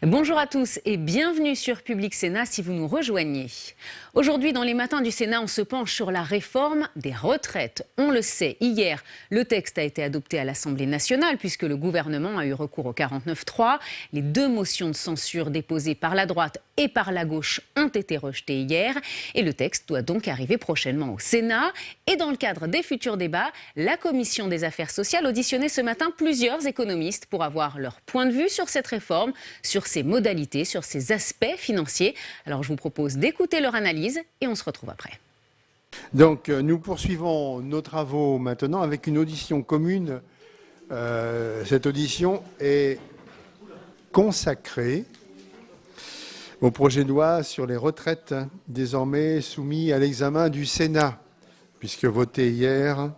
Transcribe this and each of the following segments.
Bonjour à tous et bienvenue sur Public Sénat si vous nous rejoignez. Aujourd'hui, dans les matins du Sénat, on se penche sur la réforme des retraites. On le sait, hier, le texte a été adopté à l'Assemblée nationale puisque le gouvernement a eu recours au 49.3. Les deux motions de censure déposées par la droite et par la gauche ont été rejetées hier. Et le texte doit donc arriver prochainement au Sénat. Et dans le cadre des futurs débats, la Commission des affaires sociales auditionnait ce matin plusieurs économistes pour avoir leur point de vue sur cette réforme, sur ses modalités, sur ses aspects financiers. Alors je vous propose d'écouter leur analyse et on se retrouve après. Donc nous poursuivons nos travaux maintenant avec une audition commune. Cette audition est consacrée au projet de loi sur les retraites, désormais soumis à l'examen du Sénat, puisque voté hier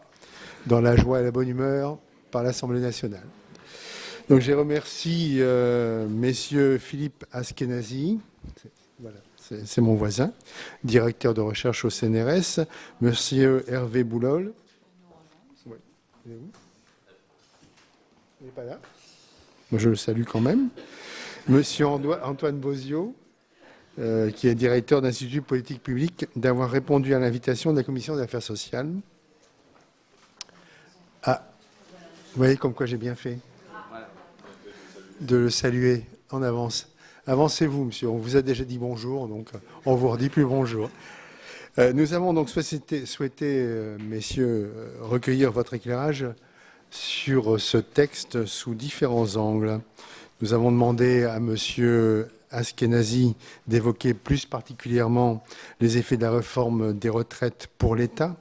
dans la joie et la bonne humeur par l'Assemblée nationale. Donc je remercie messieurs Philippe Askenazi, voilà, c'est mon voisin, directeur de recherche au CNRS, monsieur Hervé Boulol. Oui. Il est où ? Il n'est pas là. Moi je le salue quand même. Monsieur Antoine Bozio, qui est directeur d'Institut politique publique, d'avoir répondu à l'invitation de la Commission des affaires sociales. Ah, vous voyez comme quoi j'ai bien fait de le saluer en avance. Avancez-vous, monsieur. On vous a déjà dit bonjour, donc on vous redit plus bonjour. Nous avons donc souhaité, messieurs, recueillir votre éclairage sur ce texte sous différents angles. Nous avons demandé à monsieur Askenazi d'évoquer plus particulièrement les effets de la réforme des retraites pour l'État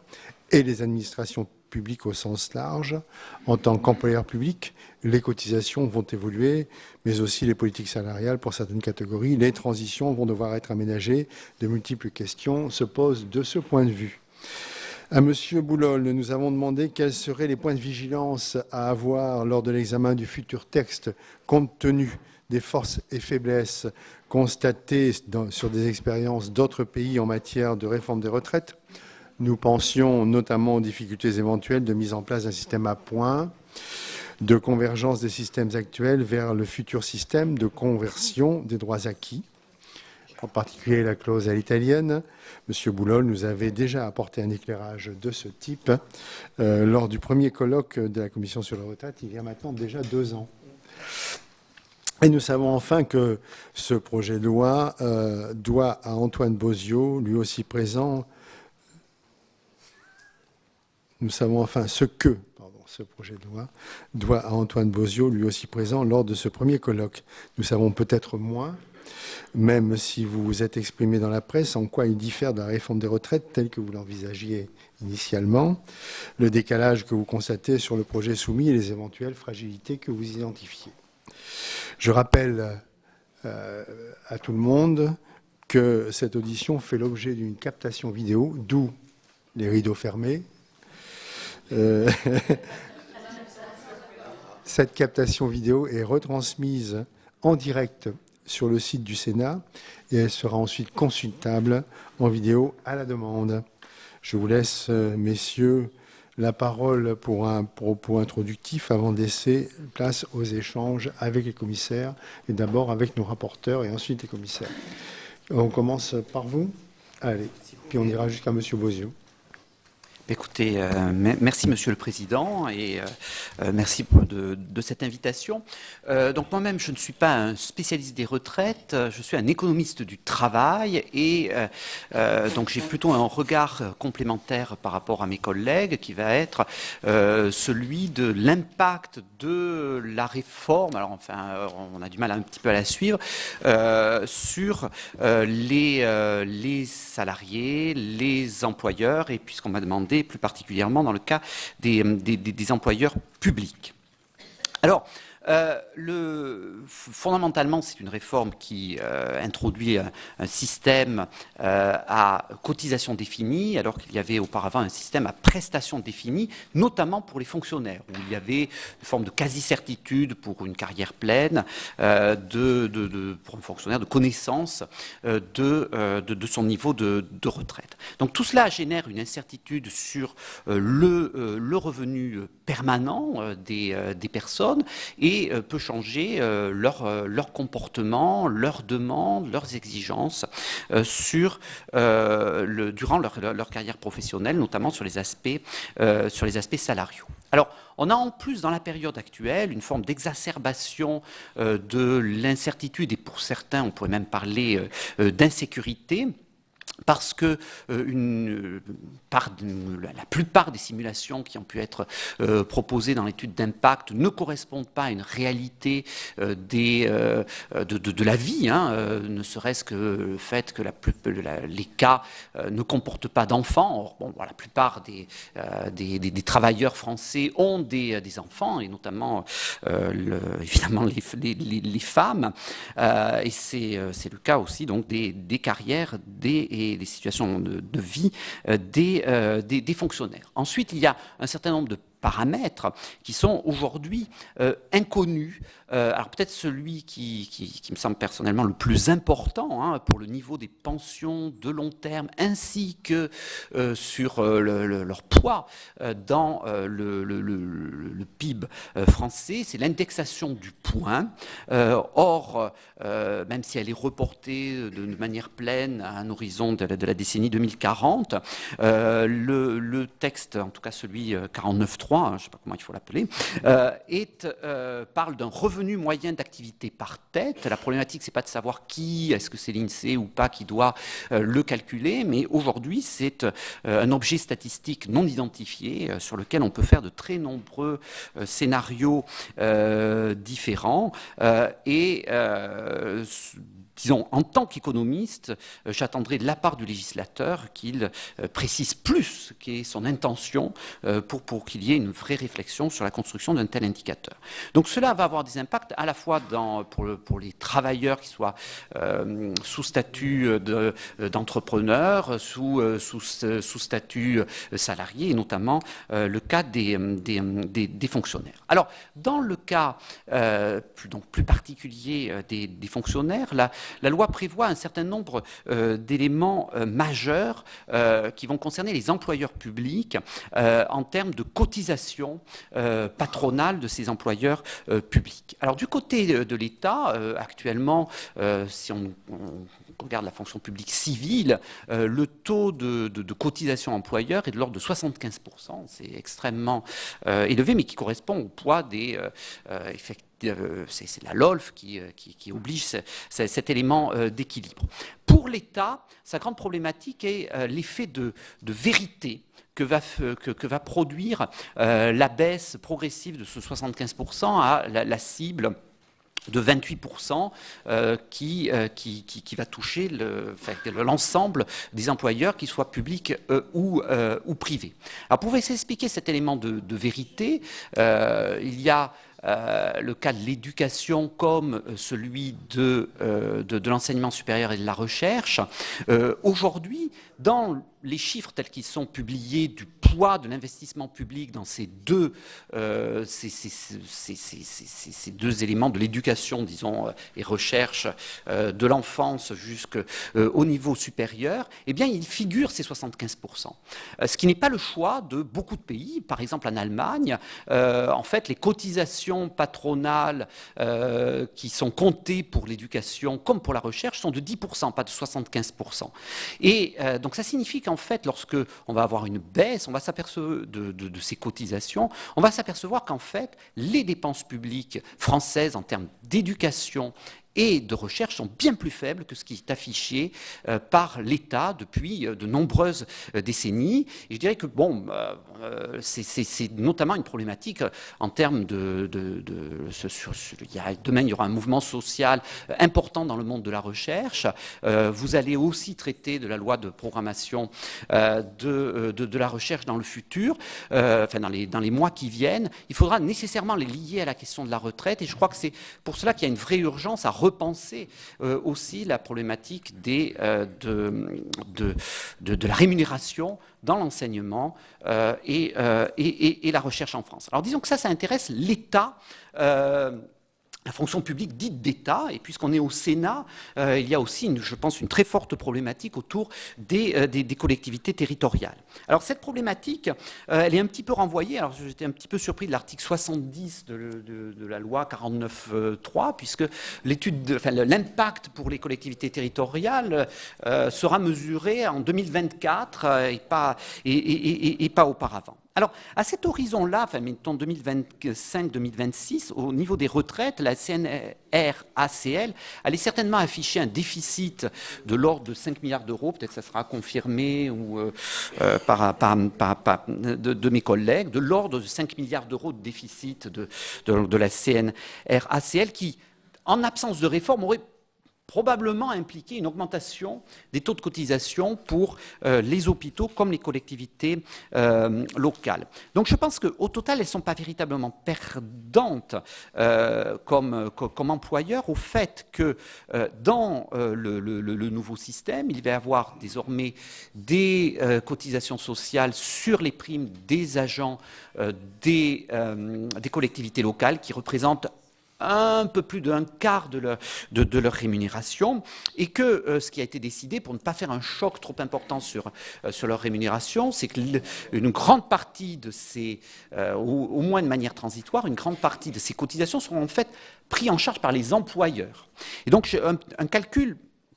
et les administrations publiques au sens large. En tant qu'employeur public, les cotisations vont évoluer, mais aussi les politiques salariales pour certaines catégories. Les transitions vont devoir être aménagées. De multiples questions se posent de ce point de vue. À M. Boulol, nous avons demandé quels seraient les points de vigilance à avoir lors de l'examen du futur texte, compte tenu des forces et faiblesses constatées sur des expériences d'autres pays en matière de réforme des retraites. Nous pensions notamment aux difficultés éventuelles de mise en place d'un système à points, de convergence des systèmes actuels vers le futur système de conversion des droits acquis, en particulier la clause à l'italienne. Monsieur Boulol nous avait déjà apporté un éclairage de ce type lors du premier colloque de la Commission sur la retraite, il y a maintenant déjà 2 ans. Et nous savons enfin que ce projet de loi doit à Antoine Bozio, lui aussi présent. Nous savons enfin ce projet de loi doit à Antoine Bozio, lui aussi présent lors de ce premier colloque. Nous savons peut-être moins, même si vous vous êtes exprimé dans la presse, en quoi il diffère de la réforme des retraites telle que vous l'envisagiez initialement, le décalage que vous constatez sur le projet soumis et les éventuelles fragilités que vous identifiez. Je rappelle à tout le monde que cette audition fait l'objet d'une captation vidéo, d'où les rideaux fermés. Cette captation vidéo est retransmise en direct sur le site du Sénat et elle sera ensuite consultable en vidéo à la demande. Je vous laisse, messieurs, la parole pour un propos introductif avant de laisser place aux échanges avec les commissaires et d'abord avec nos rapporteurs et ensuite les commissaires. On commence par vous. Allez, puis on ira jusqu'à monsieur Bozio. Écoutez, merci Monsieur le Président et merci de cette invitation. Donc moi-même, je ne suis pas un spécialiste des retraites, je suis un économiste du travail et donc j'ai plutôt un regard complémentaire par rapport à mes collègues qui va être celui de l'impact de la réforme, alors enfin on a du mal un petit peu à la suivre, sur les salariés, les employeurs et puisqu'on m'a demandé plus particulièrement dans le cas des employeurs publics. Alors, fondamentalement, c'est une réforme qui introduit un système à cotisation définie, alors qu'il y avait auparavant un système à prestation définie, notamment pour les fonctionnaires, où il y avait une forme de quasi-certitude pour une carrière pleine, pour un fonctionnaire de connaissance de son niveau de retraite. Donc tout cela génère une incertitude sur le revenu permanent des personnes et et peut changer leur comportement, leurs demandes, leurs exigences durant leur carrière professionnelle, notamment sur les aspects salariaux. Alors, on a en plus dans la période actuelle une forme d'exacerbation de l'incertitude et pour certains, on pourrait même parler d'insécurité. Parce que la plupart des simulations qui ont pu être proposées dans l'étude d'impact ne correspondent pas à une réalité de la vie, ne serait-ce que le fait que les cas ne comportent pas d'enfants. Or, la plupart des travailleurs français ont des enfants, et notamment évidemment les femmes, et c'est le cas aussi donc des carrières et des situations de vie des fonctionnaires. Ensuite, il y a un certain nombre de paramètres qui sont aujourd'hui inconnus. Alors peut-être celui qui me semble personnellement le plus important pour le niveau des pensions de long terme ainsi que sur leur poids dans le PIB français, c'est l'indexation du point. Or, même si elle est reportée de manière pleine à un horizon de la décennie 2040, le texte, en tout cas celui 49.3, je ne sais pas comment il faut l'appeler, parle d'un revenu moyen d'activité par tête. La problématique, ce n'est pas de savoir est-ce que c'est l'INSEE ou pas qui doit le calculer, mais aujourd'hui, c'est un objet statistique non identifié sur lequel on peut faire de très nombreux scénarios différents disons, en tant qu'économiste, j'attendrai de la part du législateur qu'il précise plus quelle est son intention pour qu'il y ait une vraie réflexion sur la construction d'un tel indicateur. Donc cela va avoir des impacts à la fois pour les travailleurs qui soient sous statut d'entrepreneur, sous statut salarié, et notamment le cas des fonctionnaires. Alors, dans le cas plus particulier des fonctionnaires, la loi prévoit un certain nombre d'éléments majeurs qui vont concerner les employeurs publics en termes de cotisation patronale de ces employeurs publics. Alors du côté de l'État, actuellement, si on regarde la fonction publique civile, le taux de cotisation employeur est de l'ordre de 75%. C'est extrêmement élevé, mais qui correspond au poids effectivement. C'est la LOLF qui oblige cet élément d'équilibre. Pour l'État, sa grande problématique est l'effet de vérité que va produire la baisse progressive de ce 75% à la cible de 28% qui va toucher l'ensemble des employeurs, qu'ils soient publics ou privés. Alors pour essayer d'expliquer cet élément de vérité, il y a le cas de l'éducation comme celui de l'enseignement supérieur et de la recherche. Aujourd'hui, dans les chiffres tels qu'ils sont publiés du poids de l'investissement public dans ces deux éléments de l'éducation, disons, et recherche de l'enfance jusqu'au niveau supérieur, eh bien, il figure ces 75%. Ce qui n'est pas le choix de beaucoup de pays. Par exemple, en Allemagne, en fait, les cotisations patronales qui sont comptées pour l'éducation comme pour la recherche sont de 10%, pas de 75%. Et donc, ça signifie qu'en fait, lorsque on va avoir une baisse, on va s'apercevoir de ces cotisations, on va s'apercevoir qu'en fait, les dépenses publiques françaises en termes d'éducation et de recherche sont bien plus faibles que ce qui est affiché par l'État depuis de nombreuses décennies. Et je dirais que c'est notamment une problématique en termes demain, il y aura un mouvement social important dans le monde de la recherche. Vous allez aussi traiter de la loi de programmation de la recherche dans le futur, dans les mois qui viennent. Il faudra nécessairement les lier à la question de la retraite. Et je crois que c'est pour cela qu'il y a une vraie urgence à repenser aussi la problématique de la rémunération dans l'enseignement et la recherche en France. Alors disons que ça intéresse l'État la fonction publique dite d'État, et puisqu'on est au Sénat, il y a aussi, je pense, une très forte problématique autour des collectivités territoriales. Alors cette problématique, elle est un petit peu renvoyée, alors j'étais un petit peu surpris de l'article 70 de la loi 49.3, puisque l'impact pour les collectivités territoriales sera mesuré en 2024 et pas auparavant. Alors, à cet horizon-là, mettons 2025-2026, au niveau des retraites, la CNRACL allait certainement afficher un déficit de l'ordre de 5 milliards d'euros, peut-être ça sera confirmé ou, de mes collègues, de l'ordre de 5 milliards d'euros de déficit de la CNRACL qui, en absence de réforme, aurait probablement impliquer une augmentation des taux de cotisation pour les hôpitaux comme les collectivités locales. Donc je pense qu'au total, elles ne sont pas véritablement perdantes comme employeurs au fait que dans le nouveau système, il va y avoir désormais des cotisations sociales sur les primes des agents des collectivités locales qui représentent un peu plus d'un quart de leur rémunération, et que ce qui a été décidé pour ne pas faire un choc trop important sur leur rémunération, c'est qu'une grande partie de ces, au moins de manière transitoire, une grande partie de ces cotisations seront en fait prises en charge par les employeurs. Et donc un calcul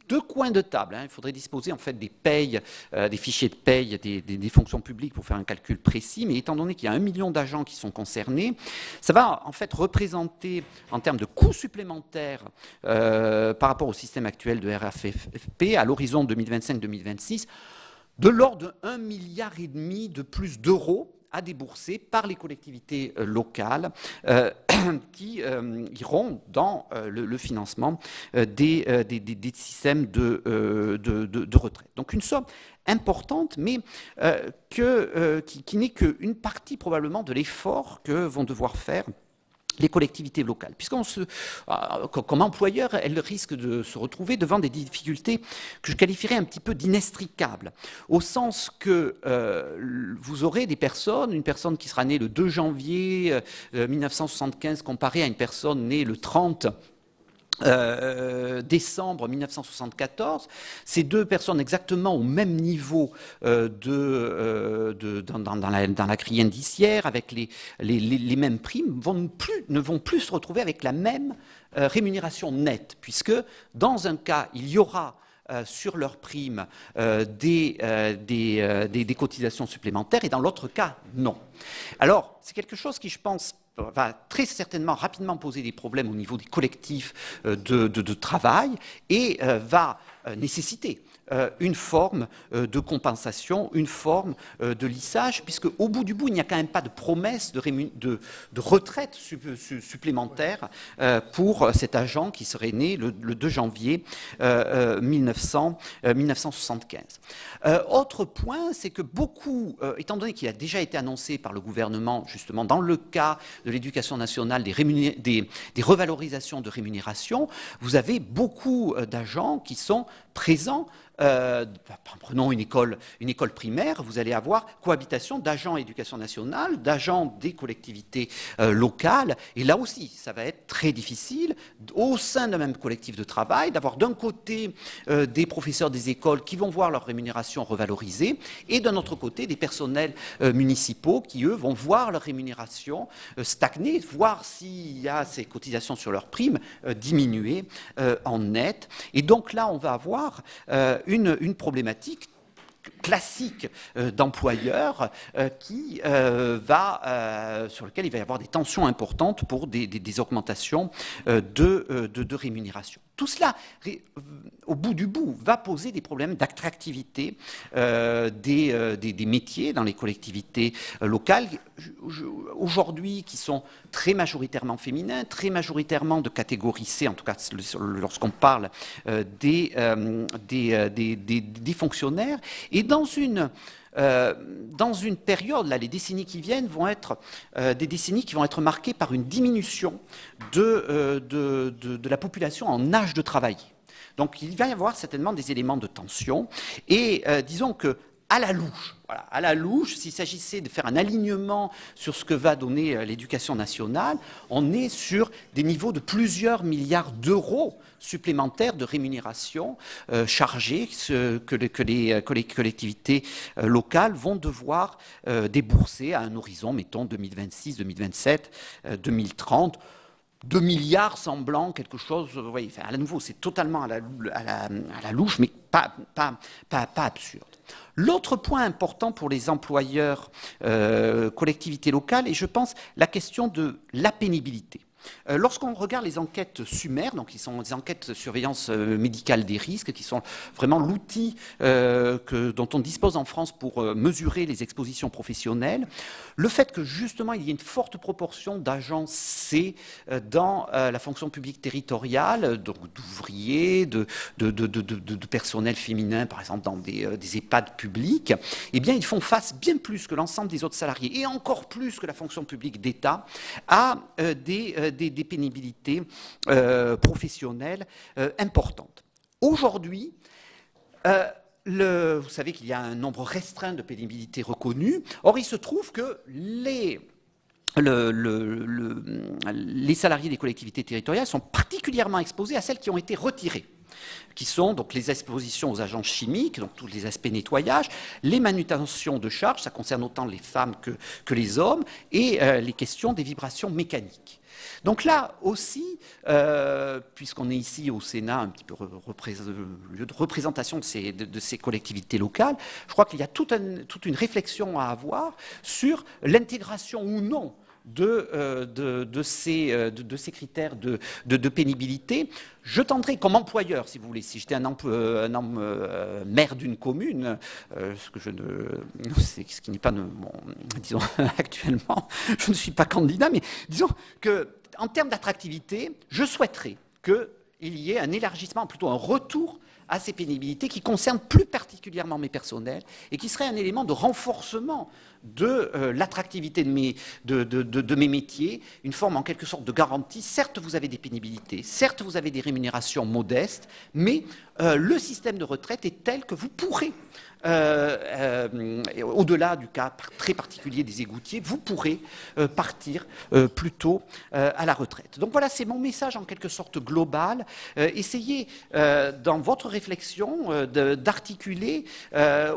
de coins de table. Il faudrait disposer en fait des payes, des fichiers de paye des fonctions publiques pour faire un calcul précis, mais étant donné qu'il y a 1 million d'agents qui sont concernés, ça va en fait représenter en termes de coûts supplémentaires par rapport au système actuel de RAFP à l'horizon 2025-2026 de l'ordre de 1,5 milliard de plus d'euros à débourser par les collectivités locales qui iront dans le financement des systèmes de retraite. Donc une somme importante, mais qui n'est qu'une partie probablement de l'effort que vont devoir faire les collectivités locales, comme employeur, elles risquent de se retrouver devant des difficultés que je qualifierais un petit peu d'inextricables, au sens que vous aurez une personne qui sera née le 2 janvier 1975 comparée à une personne née le 30 décembre 1974, ces deux personnes exactement au même niveau dans la grille indiciaire, avec les mêmes primes, ne vont plus se retrouver avec la même rémunération nette, puisque dans un cas, il y aura sur leurs primes des cotisations supplémentaires, et dans l'autre cas, non. Alors, c'est quelque chose qui, je pense, va très certainement rapidement poser des problèmes au niveau des collectifs de travail et va nécessiter une forme de compensation, une forme de lissage, puisque au bout du bout, il n'y a quand même pas de promesse de retraite supplémentaire pour cet agent qui serait né le 2 janvier 1975. Autre point, c'est que beaucoup, étant donné qu'il a déjà été annoncé par le gouvernement, justement dans le cas de l'éducation nationale, des revalorisations de rémunération, vous avez beaucoup d'agents qui sont présents. Prenons une école primaire, vous allez avoir cohabitation d'agents éducation nationale, d'agents des collectivités locales, et là aussi, ça va être très difficile, au sein d'un même collectif de travail, d'avoir d'un côté des professeurs des écoles qui vont voir leur rémunération revalorisée, et d'un autre côté, des personnels municipaux qui, eux, vont voir leur rémunération stagner, voir s'il y a ces cotisations sur leurs primes diminuer en net. Et donc là, on va avoir une problématique classique d'employeurs sur lequel il va y avoir des tensions importantes pour des augmentations de rémunération. Tout cela, au bout du bout, va poser des problèmes d'attractivité des métiers dans les collectivités locales, aujourd'hui qui sont très majoritairement féminins, très majoritairement de catégorie C, en tout cas lorsqu'on parle des fonctionnaires, et dans une période, là, les décennies qui viennent vont être des décennies qui vont être marquées par une diminution de la population en âge de travailler. Donc il va y avoir certainement des éléments de tension, et disons que à la louche. Voilà, à la louche, s'il s'agissait de faire un alignement sur ce que va donner l'éducation nationale, on est sur des niveaux de plusieurs milliards d'euros supplémentaires de rémunération chargées que les collectivités locales vont devoir débourser à un horizon, mettons, 2026, 2027, 2030. 2 milliards semblant quelque chose, vous voyez, enfin, à nouveau, c'est totalement à la louche, mais pas absurde. L'autre point important pour les employeurs collectivités locales est, je pense, la question de la pénibilité. Lorsqu'on regarde les enquêtes SUMER, donc qui sont des enquêtes de surveillance médicale des risques, qui sont vraiment l'outil dont on dispose en France pour mesurer les expositions professionnelles, le fait que justement il y ait une forte proportion d'agents C dans la fonction publique territoriale, d'ouvriers, de personnel féminin, par exemple dans des EHPAD publics, eh bien ils font face bien plus que l'ensemble des autres salariés, et encore plus que la fonction publique d'État, à des pénibilités professionnelles importantes. Aujourd'hui, vous savez qu'il y a un nombre restreint de pénibilités reconnues. Or, il se trouve que les salariés des collectivités territoriales sont particulièrement exposés à celles qui ont été retirées, qui sont donc les expositions aux agents chimiques, donc tous les aspects nettoyage, les manutentions de charges, ça concerne autant les femmes que les hommes, et les questions des vibrations mécaniques. Donc là aussi, puisqu'on est ici au Sénat, un petit peu lieu de représentation de ces collectivités locales, je crois qu'il y a toute une réflexion à avoir sur l'intégration ou non de ces critères de pénibilité. Je tenterai comme employeur, si vous voulez, si j'étais un maire d'une commune, ce qui n'est pas, disons, actuellement, je ne suis pas candidat, mais disons qu'en termes d'attractivité, je souhaiterais qu'il y ait un élargissement, plutôt un retour à ces pénibilités qui concernent plus particulièrement mes personnels et qui serait un élément de renforcement de l'attractivité de mes métiers, une forme en quelque sorte de garantie. Certes, vous avez des pénibilités, certes, vous avez des rémunérations modestes, mais le système de retraite est tel que vous pourrez, au-delà du cas très particulier des égoutiers, vous pourrez partir plus tôt à la retraite. Donc voilà, c'est mon message en quelque sorte global. Essayez dans votre réflexion d'articuler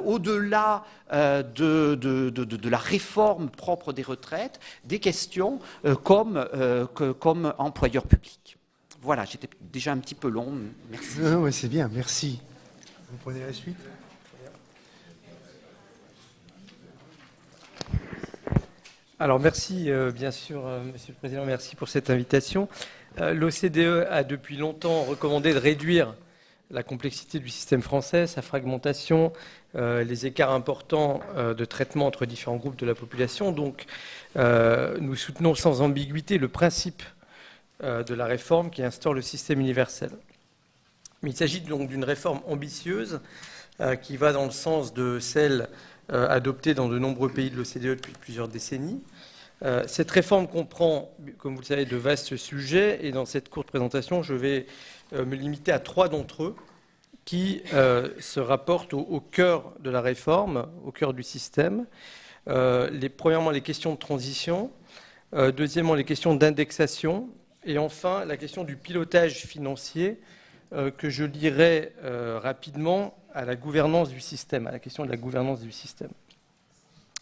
au-delà de la réforme propre des retraites des questions comme employeur public. Voilà, j'étais déjà un petit peu long. Merci. Oui, c'est bien, merci. Vous prenez la suite ? Alors merci bien sûr, Monsieur le Président, merci pour cette invitation. L'OCDE a depuis longtemps recommandé de réduire la complexité du système français, sa fragmentation, les écarts importants de traitement entre différents groupes de la population. Donc nous soutenons sans ambiguïté le principe de la réforme qui instaure le système universel. Mais il s'agit donc d'une réforme ambitieuse qui va dans le sens de celle adoptée dans de nombreux pays de l'OCDE depuis plusieurs décennies. Cette réforme comprend, comme vous le savez, de vastes sujets, et dans cette courte présentation, je vais me limiter à 3 d'entre eux qui se rapportent au cœur de la réforme, au cœur du système. Premièrement, les questions de transition, deuxièmement, les questions d'indexation, et enfin, la question du pilotage financier, que je lierai rapidement à la gouvernance du système, à la question de la gouvernance du système.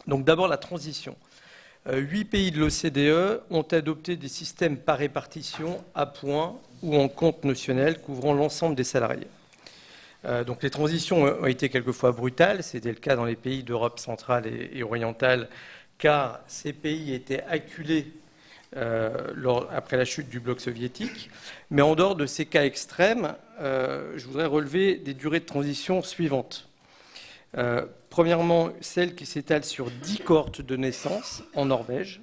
Donc d'abord la transition. 8 pays de l'OCDE ont adopté des systèmes par répartition à points ou en compte notionnel couvrant l'ensemble des salariés. Donc les transitions ont été quelquefois brutales, c'était le cas dans les pays d'Europe centrale et orientale, car ces pays étaient acculés après la chute du bloc soviétique. Mais en dehors de ces cas extrêmes, je voudrais relever des durées de transition suivantes. Premièrement, celle qui s'étale sur 10 cohortes de naissance en Norvège,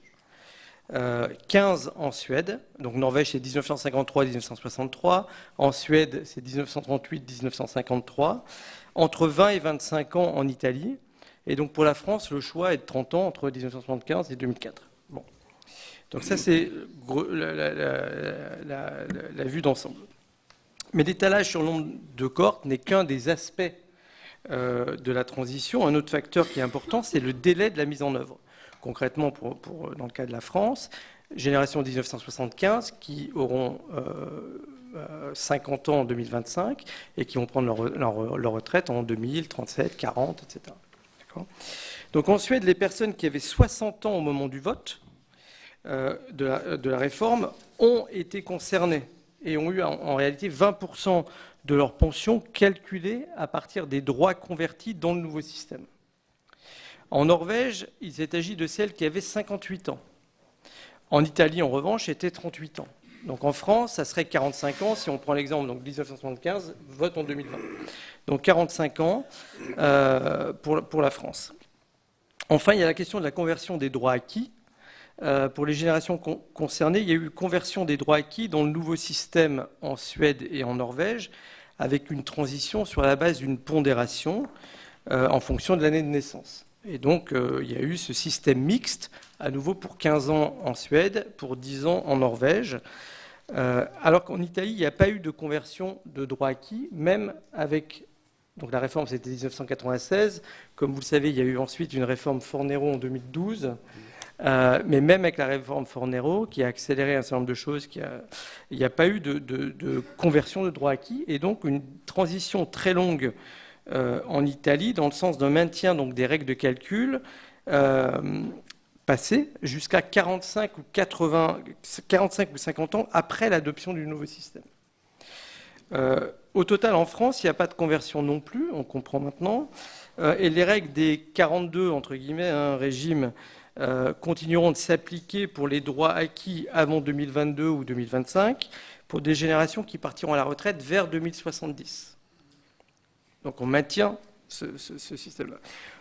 15 en Suède. Donc Norvège, c'est 1953-1963. En Suède, c'est 1938-1953. Entre 20 et 25 ans en Italie. Et donc pour la France, le choix est de 30 ans entre 1975 et 2004. Bon. Donc ça, c'est la vue d'ensemble. Mais l'étalage sur le nombre de cohortes n'est qu'un des aspects de la transition. Un autre facteur qui est important, c'est le délai de la mise en œuvre. Concrètement, dans le cas de la France, génération 1975 qui auront 50 ans en 2025 et qui vont prendre leur retraite en 2000, 37, 40, etc. D'accord ? Donc en Suède, les personnes qui avaient 60 ans au moment du vote de la réforme ont été concernées et ont eu en réalité 20% de leur pension calculée à partir des droits convertis dans le nouveau système. En Norvège, il s'est agi de celles qui avaient 58 ans. En Italie, en revanche, c'était 38 ans. Donc en France, ça serait 45 ans, si on prend l'exemple, donc 1975, vote en 2020. Donc 45 ans pour la France. Enfin, il y a la question de la conversion des droits acquis. Pour les générations concernées, il y a eu conversion des droits acquis dans le nouveau système en Suède et en Norvège, avec une transition sur la base d'une pondération en fonction de l'année de naissance. Et donc, il y a eu ce système mixte, à nouveau pour 15 ans en Suède, pour 10 ans en Norvège, alors qu'en Italie, il n'y a pas eu de conversion de droits acquis, même avec... Donc la réforme, c'était 1996. Comme vous le savez, il y a eu ensuite une réforme Fornero en 2012. Mais même avec la réforme Fornero, qui a accéléré un certain nombre de choses, il n'y a pas eu de conversion de droits acquis, et donc une transition très longue en Italie, dans le sens d'un maintien donc, des règles de calcul passées jusqu'à 45 ou 50 ans après l'adoption du nouveau système. Au total, en France, il n'y a pas de conversion non plus, on comprend maintenant, et les règles des 42, entre guillemets, un régime, continueront de s'appliquer pour les droits acquis avant 2022 ou 2025 pour des générations qui partiront à la retraite vers 2070. Donc on maintient ce système-là.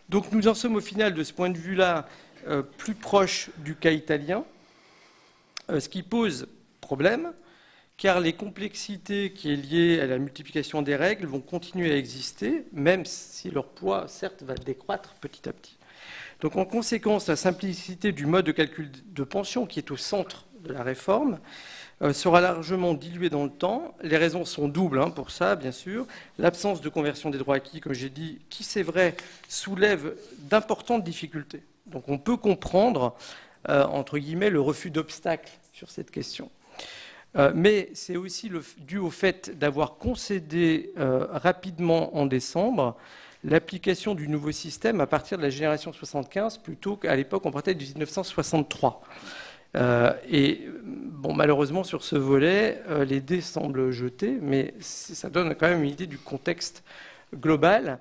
Donc nous en sommes au final, de ce point de vue-là, plus proche du cas italien, ce qui pose problème, car les complexités qui est liées à la multiplication des règles vont continuer à exister, même si leur poids, certes, va décroître petit à petit. Donc en conséquence, la simplicité du mode de calcul de pension qui est au centre de la réforme sera largement diluée dans le temps. Les raisons sont doubles pour ça, bien sûr. L'absence de conversion des droits acquis, comme j'ai dit, qui, c'est vrai, soulève d'importantes difficultés. Donc on peut comprendre, entre guillemets, le refus d'obstacle sur cette question. Mais c'est aussi dû au fait d'avoir concédé rapidement en décembre l'application du nouveau système à partir de la génération 75, plutôt qu'à l'époque on partait de 1963. Et bon, malheureusement sur ce volet, les dés semblent jetés, mais ça donne quand même une idée du contexte global.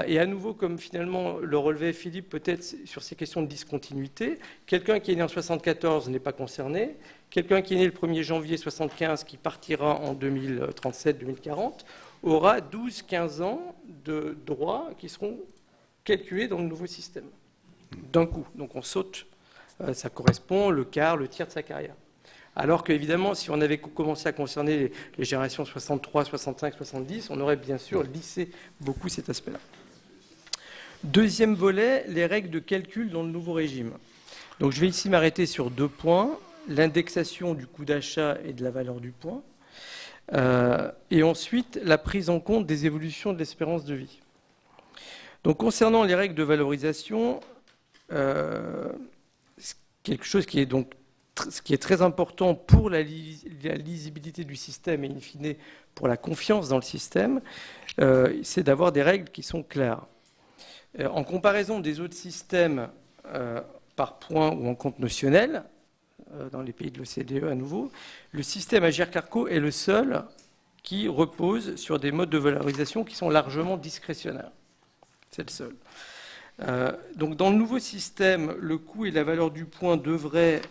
Et à nouveau, comme finalement le relevait Philippe, peut-être sur ces questions de discontinuité, quelqu'un qui est né en 1974 n'est pas concerné, quelqu'un qui est né le 1er janvier 1975 qui partira en 2037-2040 aura 12-15 ans de droits qui seront calculés dans le nouveau système, d'un coup. Donc on saute, ça correspond le quart, le tiers de sa carrière. Alors qu'évidemment, si on avait commencé à concerner les générations 63, 65, 70, on aurait bien sûr lissé beaucoup cet aspect-là. Deuxième volet, les règles de calcul dans le nouveau régime. Donc je vais ici m'arrêter sur 2 points, l'indexation du coût d'achat et de la valeur du point, et ensuite la prise en compte des évolutions de l'espérance de vie. Donc concernant les règles de valorisation, quelque chose qui est donc ce qui est très important pour la lisibilité du système et in fine pour la confiance dans le système, c'est d'avoir des règles qui sont claires. En comparaison des autres systèmes par points ou en compte notionnel, dans les pays de l'OCDE à nouveau, le système Agirc-Arrco est le seul qui repose sur des modes de valorisation qui sont largement discrétionnaires. C'est le seul. Donc dans le nouveau système, le coût et la valeur du point devraient,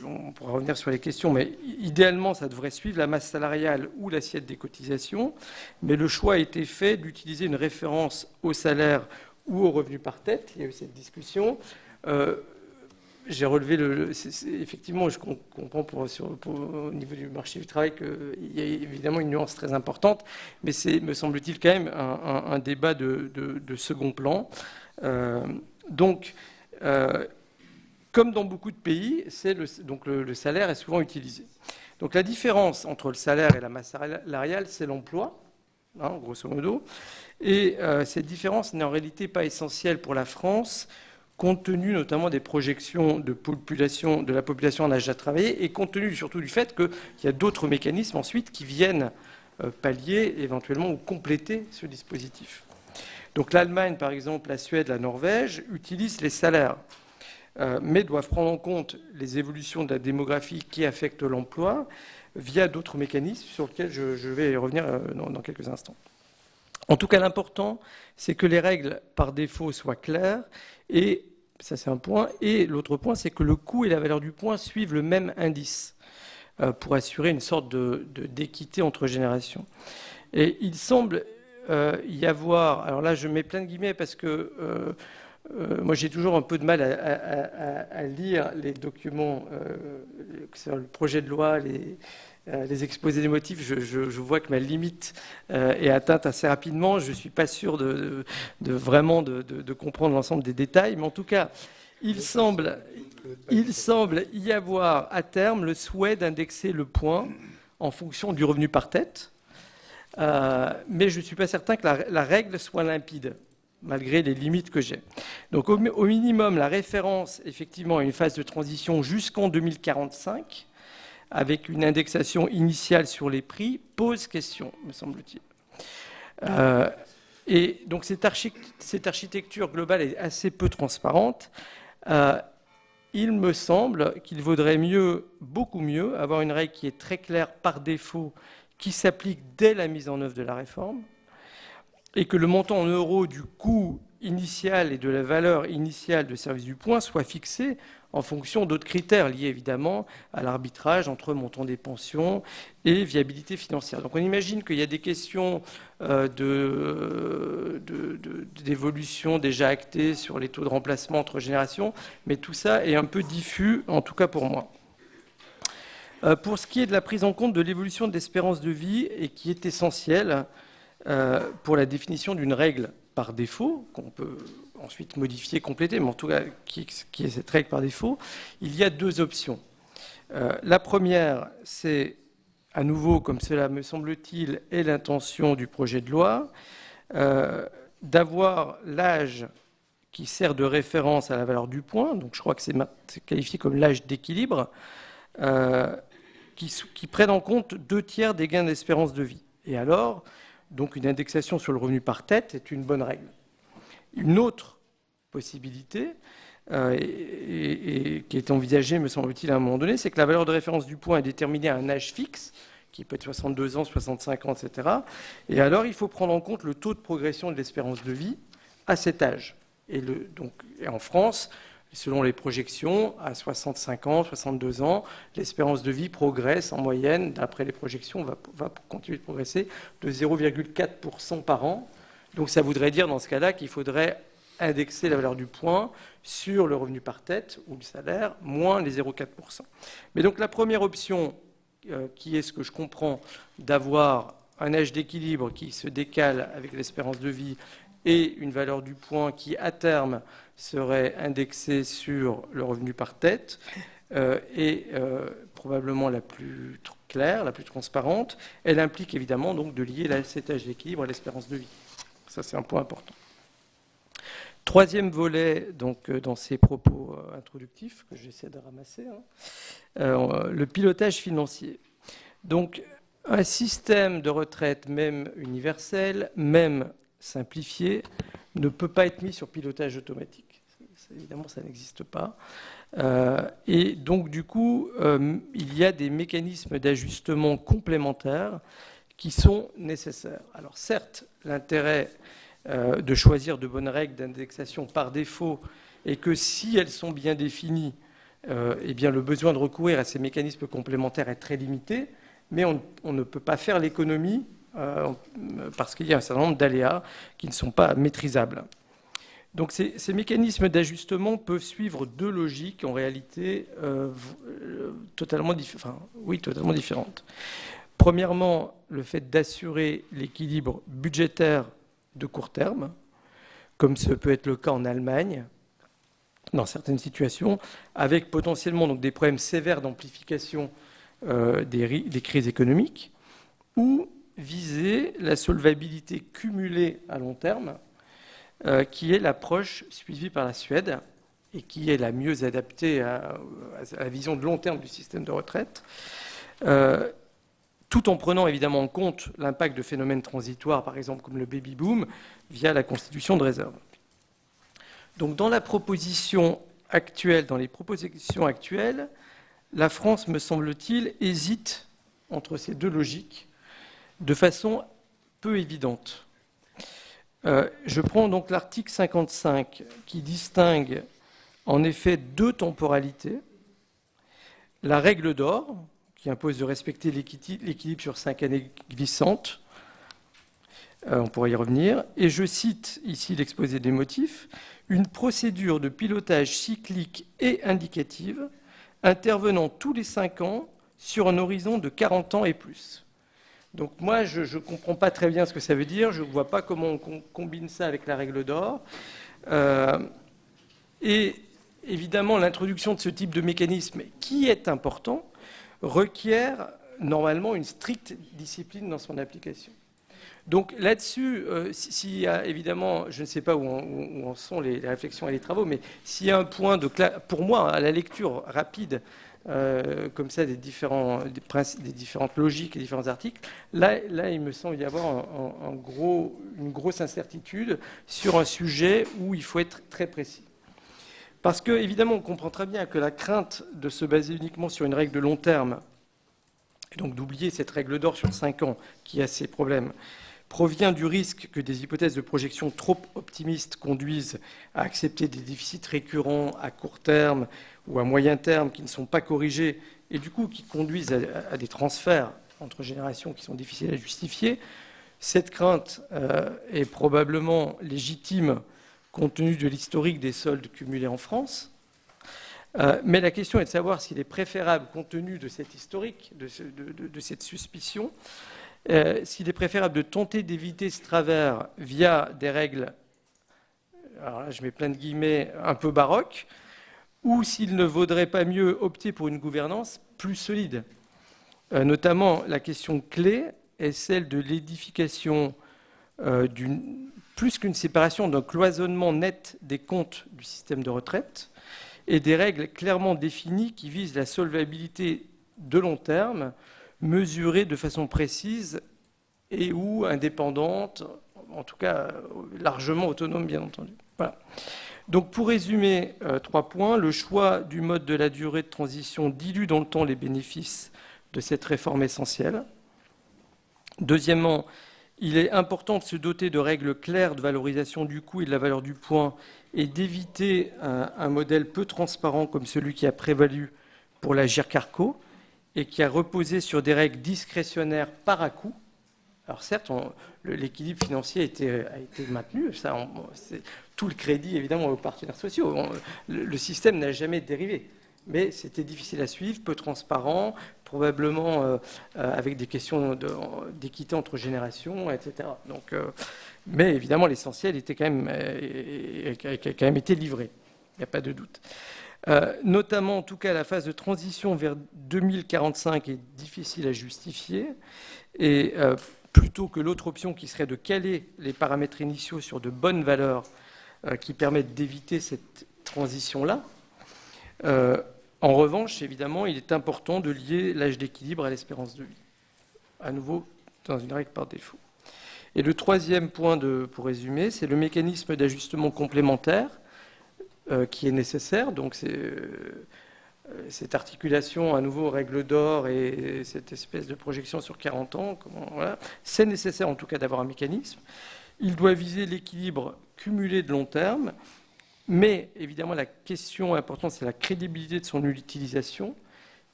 on pourra revenir sur les questions, mais idéalement ça devrait suivre la masse salariale ou l'assiette des cotisations, mais le choix a été fait d'utiliser une référence au salaire ou au revenu par tête. Il y a eu cette discussion. J'ai relevé effectivement, je comprends au niveau du marché du travail qu'il y a évidemment une nuance très importante, mais c'est, me semble-t-il, quand même un débat de second plan. Donc, comme dans beaucoup de pays, le salaire est souvent utilisé. Donc la différence entre le salaire et la masse salariale, c'est l'emploi. grosso modo. Et cette différence n'est en réalité pas essentielle pour la France, compte tenu notamment des projections de la population en âge à travailler, et compte tenu surtout du fait qu'il y a d'autres mécanismes ensuite qui viennent pallier éventuellement ou compléter ce dispositif. Donc l'Allemagne, par exemple, la Suède, la Norvège utilisent les salaires, mais doivent prendre en compte les évolutions de la démographie qui affectent l'emploi via d'autres mécanismes sur lesquels je vais revenir dans quelques instants. En tout cas, l'important, c'est que les règles par défaut soient claires, et ça c'est un point, et l'autre point, c'est que le coût et la valeur du point suivent le même indice pour assurer une sorte d'équité entre générations. Et il semble y avoir, alors là je mets plein de guillemets parce que moi j'ai toujours un peu de mal à lire les documents, le projet de loi, les exposés des motifs, je vois que ma limite est atteinte assez rapidement. Je ne suis pas sûr de vraiment de comprendre l'ensemble des détails, mais en tout cas, il semble y avoir à terme le souhait d'indexer le point en fonction du revenu par tête, mais je ne suis pas certain que la règle soit limpide, malgré les limites que j'ai. Donc au minimum, la référence effectivement à une phase de transition jusqu'en 2045, avec une indexation initiale sur les prix, pose question, me semble-t-il. Et donc cette architecture globale est assez peu transparente. Il me semble qu'il vaudrait mieux, beaucoup mieux, avoir une règle qui est très claire par défaut, qui s'applique dès la mise en œuvre de la réforme, et que le montant en euros du coût initial et de la valeur initiale de service du point soit fixé en fonction d'autres critères liés évidemment à l'arbitrage entre montant des pensions et viabilité financière. Donc on imagine qu'il y a des questions d'évolution déjà actées sur les taux de remplacement entre générations, mais tout ça est un peu diffus, en tout cas pour moi. Pour ce qui est de la prise en compte de l'évolution de l'espérance de vie, et qui est essentielle pour la définition d'une règle par défaut, qu'on peut ensuite modifier, compléter, mais en tout cas qui est cette règle par défaut, il y a deux options. La première, c'est à nouveau, comme cela me semble-t-il, est l'intention du projet de loi, d'avoir l'âge qui sert de référence à la valeur du point, donc je crois que c'est qualifié comme l'âge d'équilibre, qui prenne en compte 2/3 des gains d'espérance de vie. Et alors, donc une indexation sur le revenu par tête est une bonne règle. Une autre possibilité, et qui est envisagée, me semble-t-il, à un moment donné, c'est que la valeur de référence du point est déterminée à un âge fixe, qui peut être 62 ans, 65 ans, etc. Et alors, il faut prendre en compte le taux de progression de l'espérance de vie à cet âge. Et en France, selon les projections, à 65 ans, 62 ans, l'espérance de vie progresse en moyenne, d'après les projections, va continuer de progresser de 0,4% par an. Donc ça voudrait dire dans ce cas-là qu'il faudrait indexer la valeur du point sur le revenu par tête ou le salaire, moins les 0,4%. Mais donc la première option, qui est ce que je comprends, d'avoir un âge d'équilibre qui se décale avec l'espérance de vie et une valeur du point qui, à terme, serait indexée sur le revenu par tête, est probablement la plus claire, la plus transparente. Elle implique évidemment donc de lier cet âge d'équilibre à l'espérance de vie. Ça, c'est un point important. Troisième volet, donc, dans ces propos introductifs, que j'essaie de ramasser, le pilotage financier. Donc, un système de retraite, même universel, même simplifié, ne peut pas être mis sur pilotage automatique. Évidemment, ça n'existe pas. Et donc, du coup, il y a des mécanismes d'ajustement complémentaires qui sont nécessaires. Alors, certes, l'intérêt de choisir de bonnes règles d'indexation par défaut est que si elles sont bien définies, eh bien, le besoin de recourir à ces mécanismes complémentaires est très limité, mais on ne peut pas faire l'économie parce qu'il y a un certain nombre d'aléas qui ne sont pas maîtrisables. Donc ces mécanismes d'ajustement peuvent suivre deux logiques en réalité totalement différentes. Premièrement, le fait d'assurer l'équilibre budgétaire de court terme, comme ce peut être le cas en Allemagne, dans certaines situations, avec potentiellement donc, des problèmes sévères d'amplification des crises économiques, ou viser la solvabilité cumulée à long terme, qui est l'approche suivie par la Suède et qui est la mieux adaptée à la vision de long terme du système de retraite, tout en prenant évidemment en compte l'impact de phénomènes transitoires, par exemple comme le baby-boom, via la constitution de réserves. Donc dans les propositions actuelles, la France, me semble-t-il, hésite entre ces deux logiques de façon peu évidente. Je prends donc l'article 55 qui distingue en effet deux temporalités. La règle d'or, qui impose de respecter l'équilibre sur 5 années glissantes. On pourrait y revenir. Et je cite ici l'exposé des motifs. Une procédure de pilotage cyclique et indicative intervenant tous les 5 ans sur un horizon de 40 ans et plus. Donc moi, je ne comprends pas très bien ce que ça veut dire. Je ne vois pas comment on combine ça avec la règle d'or. Et évidemment, l'introduction de ce type de mécanisme, qui est important, requiert normalement une stricte discipline dans son application. Donc là-dessus, s'il y a évidemment, je ne sais pas où en sont les réflexions et les travaux, mais s'il y a un point pour moi, à la lecture rapide, comme ça, des différentes logiques et différents articles, là, il me semble y avoir une grosse incertitude sur un sujet où il faut être très précis. Parce que, évidemment, on comprend très bien que la crainte de se baser uniquement sur une règle de long terme, et donc d'oublier cette règle d'or sur 5 ans qui a ses problèmes, provient du risque que des hypothèses de projection trop optimistes conduisent à accepter des déficits récurrents à court terme ou à moyen terme qui ne sont pas corrigés et du coup qui conduisent à des transferts entre générations qui sont difficiles à justifier. Cette crainte est probablement légitime compte tenu de l'historique des soldes cumulés en France. Mais la question est de savoir s'il est préférable, compte tenu de cet historique, de cette suspicion, s'il est préférable de tenter d'éviter ce travers via des règles, alors là je mets plein de guillemets, un peu baroques, ou s'il ne vaudrait pas mieux opter pour une gouvernance plus solide. Notamment, la question clé est celle de l'édification plus qu'une séparation, d'un cloisonnement net des comptes du système de retraite et des règles clairement définies qui visent la solvabilité de long terme, mesurée de façon précise et ou indépendante, en tout cas largement autonome, bien entendu. Voilà. Donc pour résumer, 3 points. Le choix du mode de la durée de transition dilue dans le temps les bénéfices de cette réforme essentielle. Deuxièmement, il est important de se doter de règles claires de valorisation du coût et de la valeur du point et d'éviter un modèle peu transparent comme celui qui a prévalu pour la GIRC-ARCO et qui a reposé sur des règles discrétionnaires par à-coup. Alors certes, l'équilibre financier a été maintenu, tout le crédit évidemment aux partenaires sociaux. Le système n'a jamais dérivé. Mais c'était difficile à suivre, peu transparent, probablement avec des questions d'équité entre générations, etc. Donc, mais évidemment, l'essentiel a quand même été livré, il n'y a pas de doute. Notamment, en tout cas, la phase de transition vers 2045 est difficile à justifier, et plutôt que l'autre option qui serait de caler les paramètres initiaux sur de bonnes valeurs qui permettent d'éviter cette transition-là. En revanche, évidemment, il est important de lier l'âge d'équilibre à l'espérance de vie. À nouveau, dans une règle par défaut. Et le troisième point, pour résumer, c'est le mécanisme d'ajustement complémentaire qui est nécessaire. Donc, cette articulation, à nouveau, règle d'or et cette espèce de projection sur 40 ans, voilà. C'est nécessaire, en tout cas, d'avoir un mécanisme. Il doit viser l'équilibre cumulé de long terme. Mais évidemment, la question importante, c'est la crédibilité de son utilisation,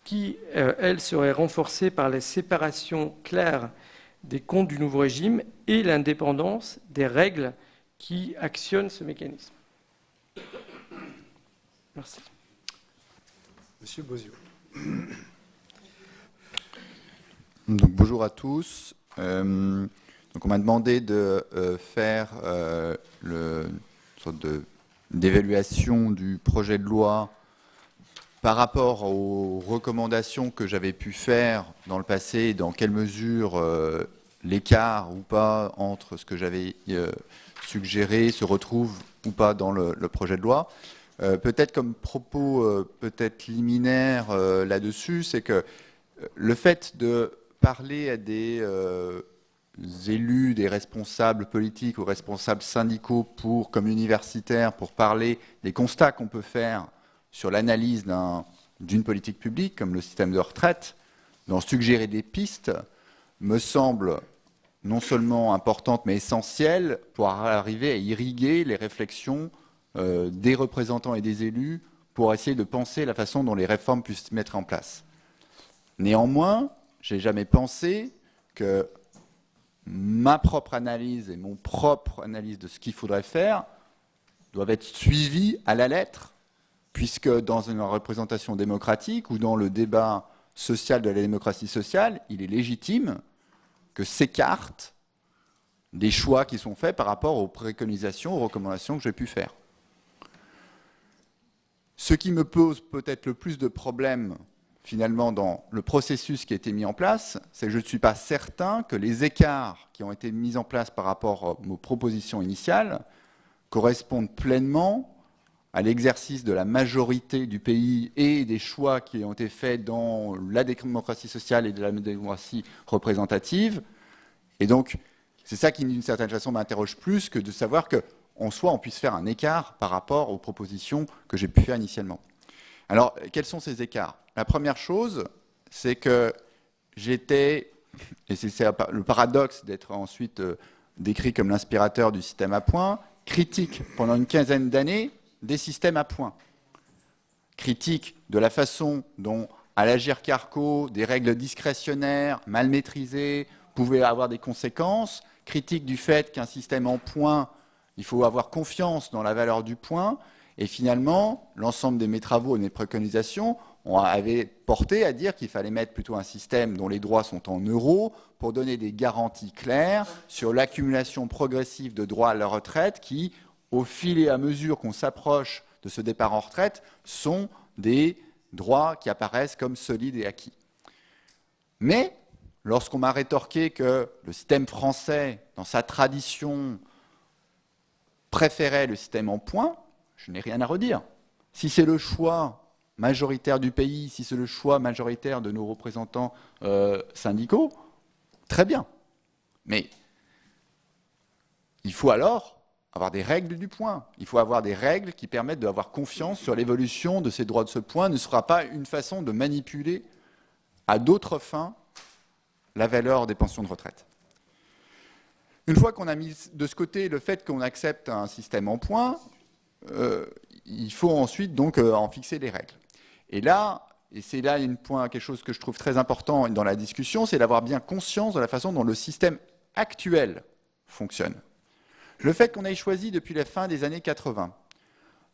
qui, elle, serait renforcée par la séparation claire des comptes du nouveau régime et l'indépendance des règles qui actionnent ce mécanisme. Merci. Monsieur Bozio. Donc, bonjour à tous. Donc, on m'a demandé de faire une sorte d'évaluation du projet de loi par rapport aux recommandations que j'avais pu faire dans le passé et dans quelle mesure l'écart ou pas entre ce que j'avais suggéré se retrouve ou pas dans le projet de loi. Peut-être comme propos peut-être liminaire là-dessus, c'est que le fait de parler à des élus, des responsables politiques ou responsables syndicaux comme universitaires pour parler des constats qu'on peut faire sur l'analyse d'une politique publique comme le système de retraite, d'en suggérer des pistes, me semble non seulement importante mais essentielle pour arriver à irriguer les réflexions des représentants et des élus pour essayer de penser la façon dont les réformes puissent se mettre en place. Néanmoins, je n'ai jamais pensé que ma propre analyse et mon propre analyse de ce qu'il faudrait faire doivent être suivis à la lettre, puisque dans une représentation démocratique ou dans le débat social de la démocratie sociale, il est légitime que s'écartent des choix qui sont faits par rapport aux préconisations, aux recommandations que j'ai pu faire. Ce qui me pose peut-être le plus de problèmes, finalement, dans le processus qui a été mis en place, c'est que je ne suis pas certain que les écarts qui ont été mis en place par rapport aux propositions initiales correspondent pleinement à l'exercice de la majorité du pays et des choix qui ont été faits dans la démocratie sociale et de la démocratie représentative. Et donc, c'est ça qui, d'une certaine façon, m'interroge plus que de savoir qu'en soi, on puisse faire un écart par rapport aux propositions que j'ai pu faire initialement. Alors, quels sont ces écarts? La première chose, c'est que j'étais, et c'est le paradoxe d'être ensuite décrit comme l'inspirateur du système à points, critique pendant une quinzaine d'années des systèmes à points. Critique de la façon dont, à l'Agirc-Arrco, des règles discrétionnaires, mal maîtrisées, pouvaient avoir des conséquences. Critique du fait qu'un système en points, il faut avoir confiance dans la valeur du point. Et finalement, l'ensemble de mes travaux et mes préconisations avaient porté à dire qu'il fallait mettre plutôt un système dont les droits sont en euros pour donner des garanties claires sur l'accumulation progressive de droits à la retraite qui, au fil et à mesure qu'on s'approche de ce départ en retraite, sont des droits qui apparaissent comme solides et acquis. Mais lorsqu'on m'a rétorqué que le système français, dans sa tradition, préférait le système en points, je n'ai rien à redire. Si c'est le choix majoritaire du pays, si c'est le choix majoritaire de nos représentants syndicaux, très bien. Mais il faut alors avoir des règles du point. Il faut avoir des règles qui permettent d'avoir confiance sur l'évolution de ces droits de ce point. Ne sera pas une façon de manipuler à d'autres fins la valeur des pensions de retraite. Une fois qu'on a mis de ce côté le fait qu'on accepte un système en points, il faut ensuite donc en fixer les règles. Et là, et c'est là quelque chose que je trouve très important dans la discussion, c'est d'avoir bien conscience de la façon dont le système actuel fonctionne. Le fait qu'on ait choisi depuis la fin des années 80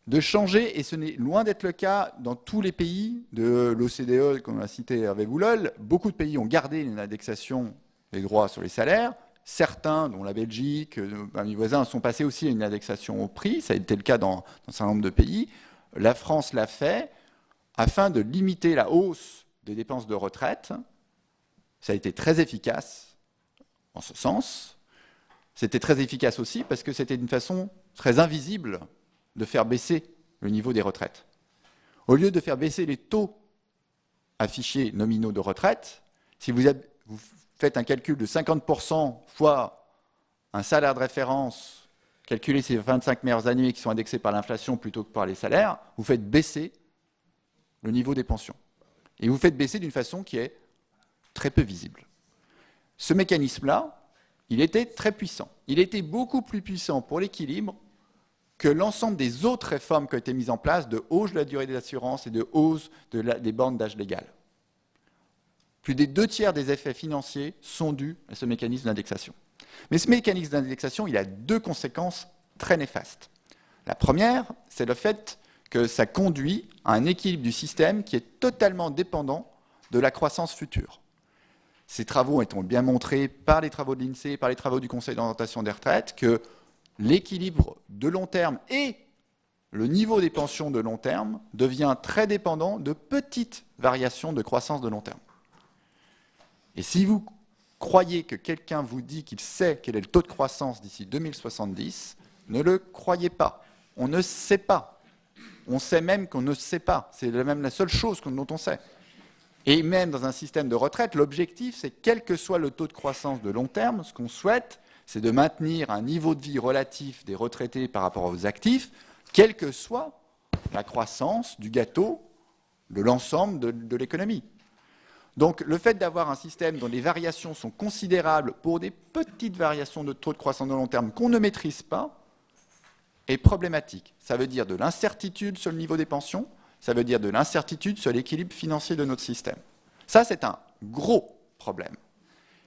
de changer, et ce n'est loin d'être le cas dans tous les pays de l'OCDE qu'on a cité Hervé Boulol, beaucoup de pays ont gardé une indexation des droits sur les salaires. Certains, dont la Belgique, mes voisins, sont passés aussi à une indexation au prix. Ça a été le cas dans un certain nombre de pays. La France l'a fait afin de limiter la hausse des dépenses de retraite. Ça a été très efficace en ce sens. C'était très efficace aussi parce que c'était une façon très invisible de faire baisser le niveau des retraites. Au lieu de faire baisser les taux affichés nominaux de retraite, si vous faites un calcul de 50% fois un salaire de référence, calculez ces 25 meilleures années qui sont indexées par l'inflation plutôt que par les salaires, vous faites baisser le niveau des pensions. Et vous faites baisser d'une façon qui est très peu visible. Ce mécanisme-là, il était très puissant. Il était beaucoup plus puissant pour l'équilibre que l'ensemble des autres réformes qui ont été mises en place de hausse de la durée des assurances et de hausse des bornes d'âge légal. Plus des 2/3 des effets financiers sont dus à ce mécanisme d'indexation. Mais ce mécanisme d'indexation, il a deux conséquences très néfastes. La première, c'est le fait que ça conduit à un équilibre du système qui est totalement dépendant de la croissance future. Ces travaux ont bien montré par les travaux de l'INSEE, par les travaux du Conseil d'orientation des retraites, que l'équilibre de long terme et le niveau des pensions de long terme devient très dépendant de petites variations de croissance de long terme. Et si vous croyez que quelqu'un vous dit qu'il sait quel est le taux de croissance d'ici 2070, ne le croyez pas. On ne sait pas. On sait même qu'on ne sait pas. C'est même la seule chose dont on sait. Et même dans un système de retraite, l'objectif, c'est quel que soit le taux de croissance de long terme, ce qu'on souhaite, c'est de maintenir un niveau de vie relatif des retraités par rapport aux actifs, quelle que soit la croissance du gâteau de l'ensemble de l'économie. Donc le fait d'avoir un système dont les variations sont considérables pour des petites variations de taux de croissance de long terme qu'on ne maîtrise pas est problématique. Ça veut dire de l'incertitude sur le niveau des pensions, ça veut dire de l'incertitude sur l'équilibre financier de notre système. Ça, c'est un gros problème.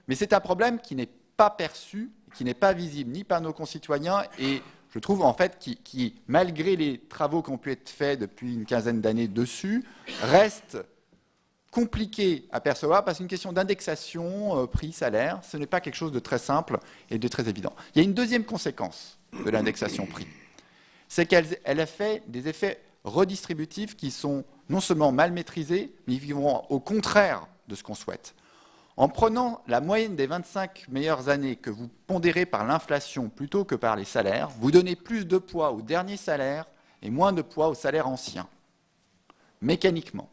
Mais c'est un problème qui n'est pas perçu, qui n'est pas visible ni par nos concitoyens et je trouve en fait qui, malgré les travaux qui ont pu être faits depuis une quinzaine d'années dessus, reste compliqué à percevoir parce qu'une question d'indexation, prix-salaire, ce n'est pas quelque chose de très simple et de très évident. Il y a une deuxième conséquence de l'indexation prix, c'est qu'elle a fait des effets redistributifs qui sont non seulement mal maîtrisés, mais qui vont au contraire de ce qu'on souhaite. En prenant la moyenne des 25 meilleures années que vous pondérez par l'inflation plutôt que par les salaires, vous donnez plus de poids aux derniers salaires et moins de poids aux salaires anciens, mécaniquement.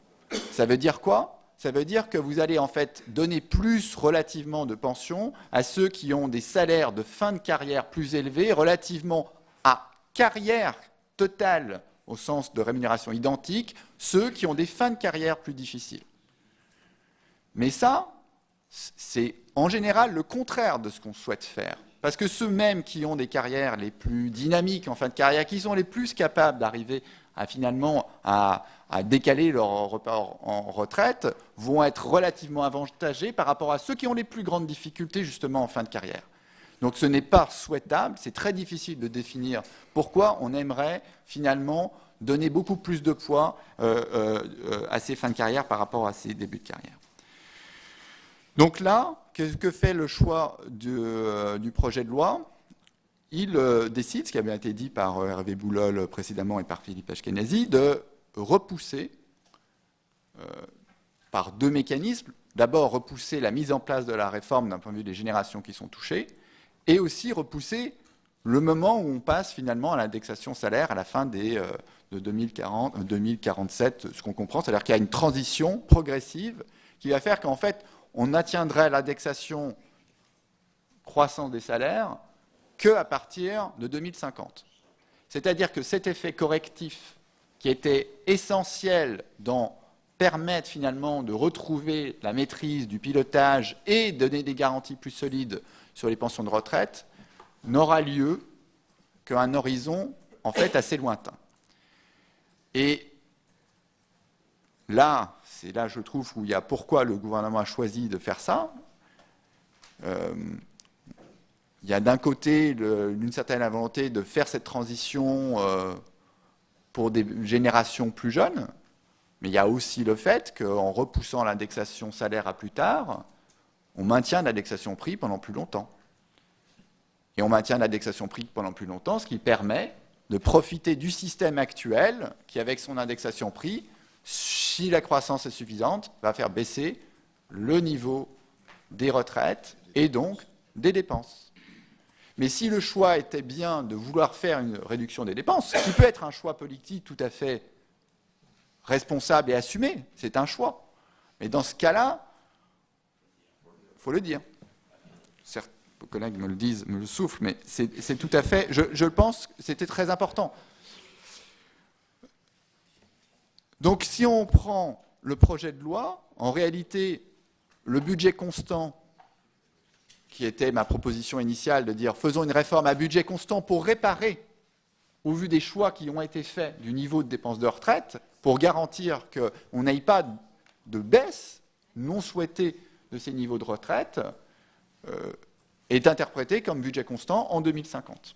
Ça veut dire quoi? Ça veut dire que vous allez en fait donner plus relativement de pension à ceux qui ont des salaires de fin de carrière plus élevés relativement à carrière totale au sens de rémunération identique, ceux qui ont des fins de carrière plus difficiles. Mais ça, c'est en général le contraire de ce qu'on souhaite faire. Parce que ceux mêmes qui ont des carrières les plus dynamiques en fin de carrière, qui sont les plus capables d'arriver à finalement à décaler leur report en retraite, vont être relativement avantagés par rapport à ceux qui ont les plus grandes difficultés justement en fin de carrière. Donc ce n'est pas souhaitable, c'est très difficile de définir pourquoi on aimerait finalement donner beaucoup plus de poids à ces fins de carrière par rapport à ces débuts de carrière. Donc là, que fait le choix du projet de loi? Il décide, ce qui avait été dit par Hervé Boulol précédemment et par Philippe Ashkenazi, de repousser par deux mécanismes. D'abord, repousser la mise en place de la réforme d'un point de vue des générations qui sont touchées, et aussi repousser le moment où on passe finalement à l'indexation salaire à la fin de 2047, ce qu'on comprend, c'est-à-dire qu'il y a une transition progressive qui va faire qu'en fait, on atteindrait l'indexation croissance des salaires qu'à partir de 2050. C'est-à-dire que cet effet correctif qui était essentiel dans permettre finalement de retrouver la maîtrise du pilotage et donner des garanties plus solides sur les pensions de retraite n'aura lieu qu'à un horizon en fait assez lointain. Et là, c'est là, je trouve, où il y a pourquoi le gouvernement a choisi de faire ça. Il y a d'un côté une certaine volonté de faire cette transition pour des générations plus jeunes, mais il y a aussi le fait qu'en repoussant l'indexation salaire à plus tard, on maintient l'indexation prix pendant plus longtemps. Et on maintient l'indexation prix pendant plus longtemps, ce qui permet de profiter du système actuel qui, avec son indexation prix, si la croissance est suffisante, va faire baisser le niveau des retraites et donc des dépenses. Mais si le choix était bien de vouloir faire une réduction des dépenses, ce qui peut être un choix politique tout à fait responsable et assumé, c'est un choix. Mais dans ce cas-là, il faut le dire. Certes, vos collègues me le disent, me le soufflent, mais c'est tout à fait, je pense que c'était très important. Donc si on prend le projet de loi, en réalité, le budget constant, qui était ma proposition initiale de dire faisons une réforme à budget constant pour réparer, au vu des choix qui ont été faits du niveau de dépenses de retraite, pour garantir qu'on n'aille pas de baisse non souhaitée de ces niveaux de retraite, est interprété comme budget constant en 2050.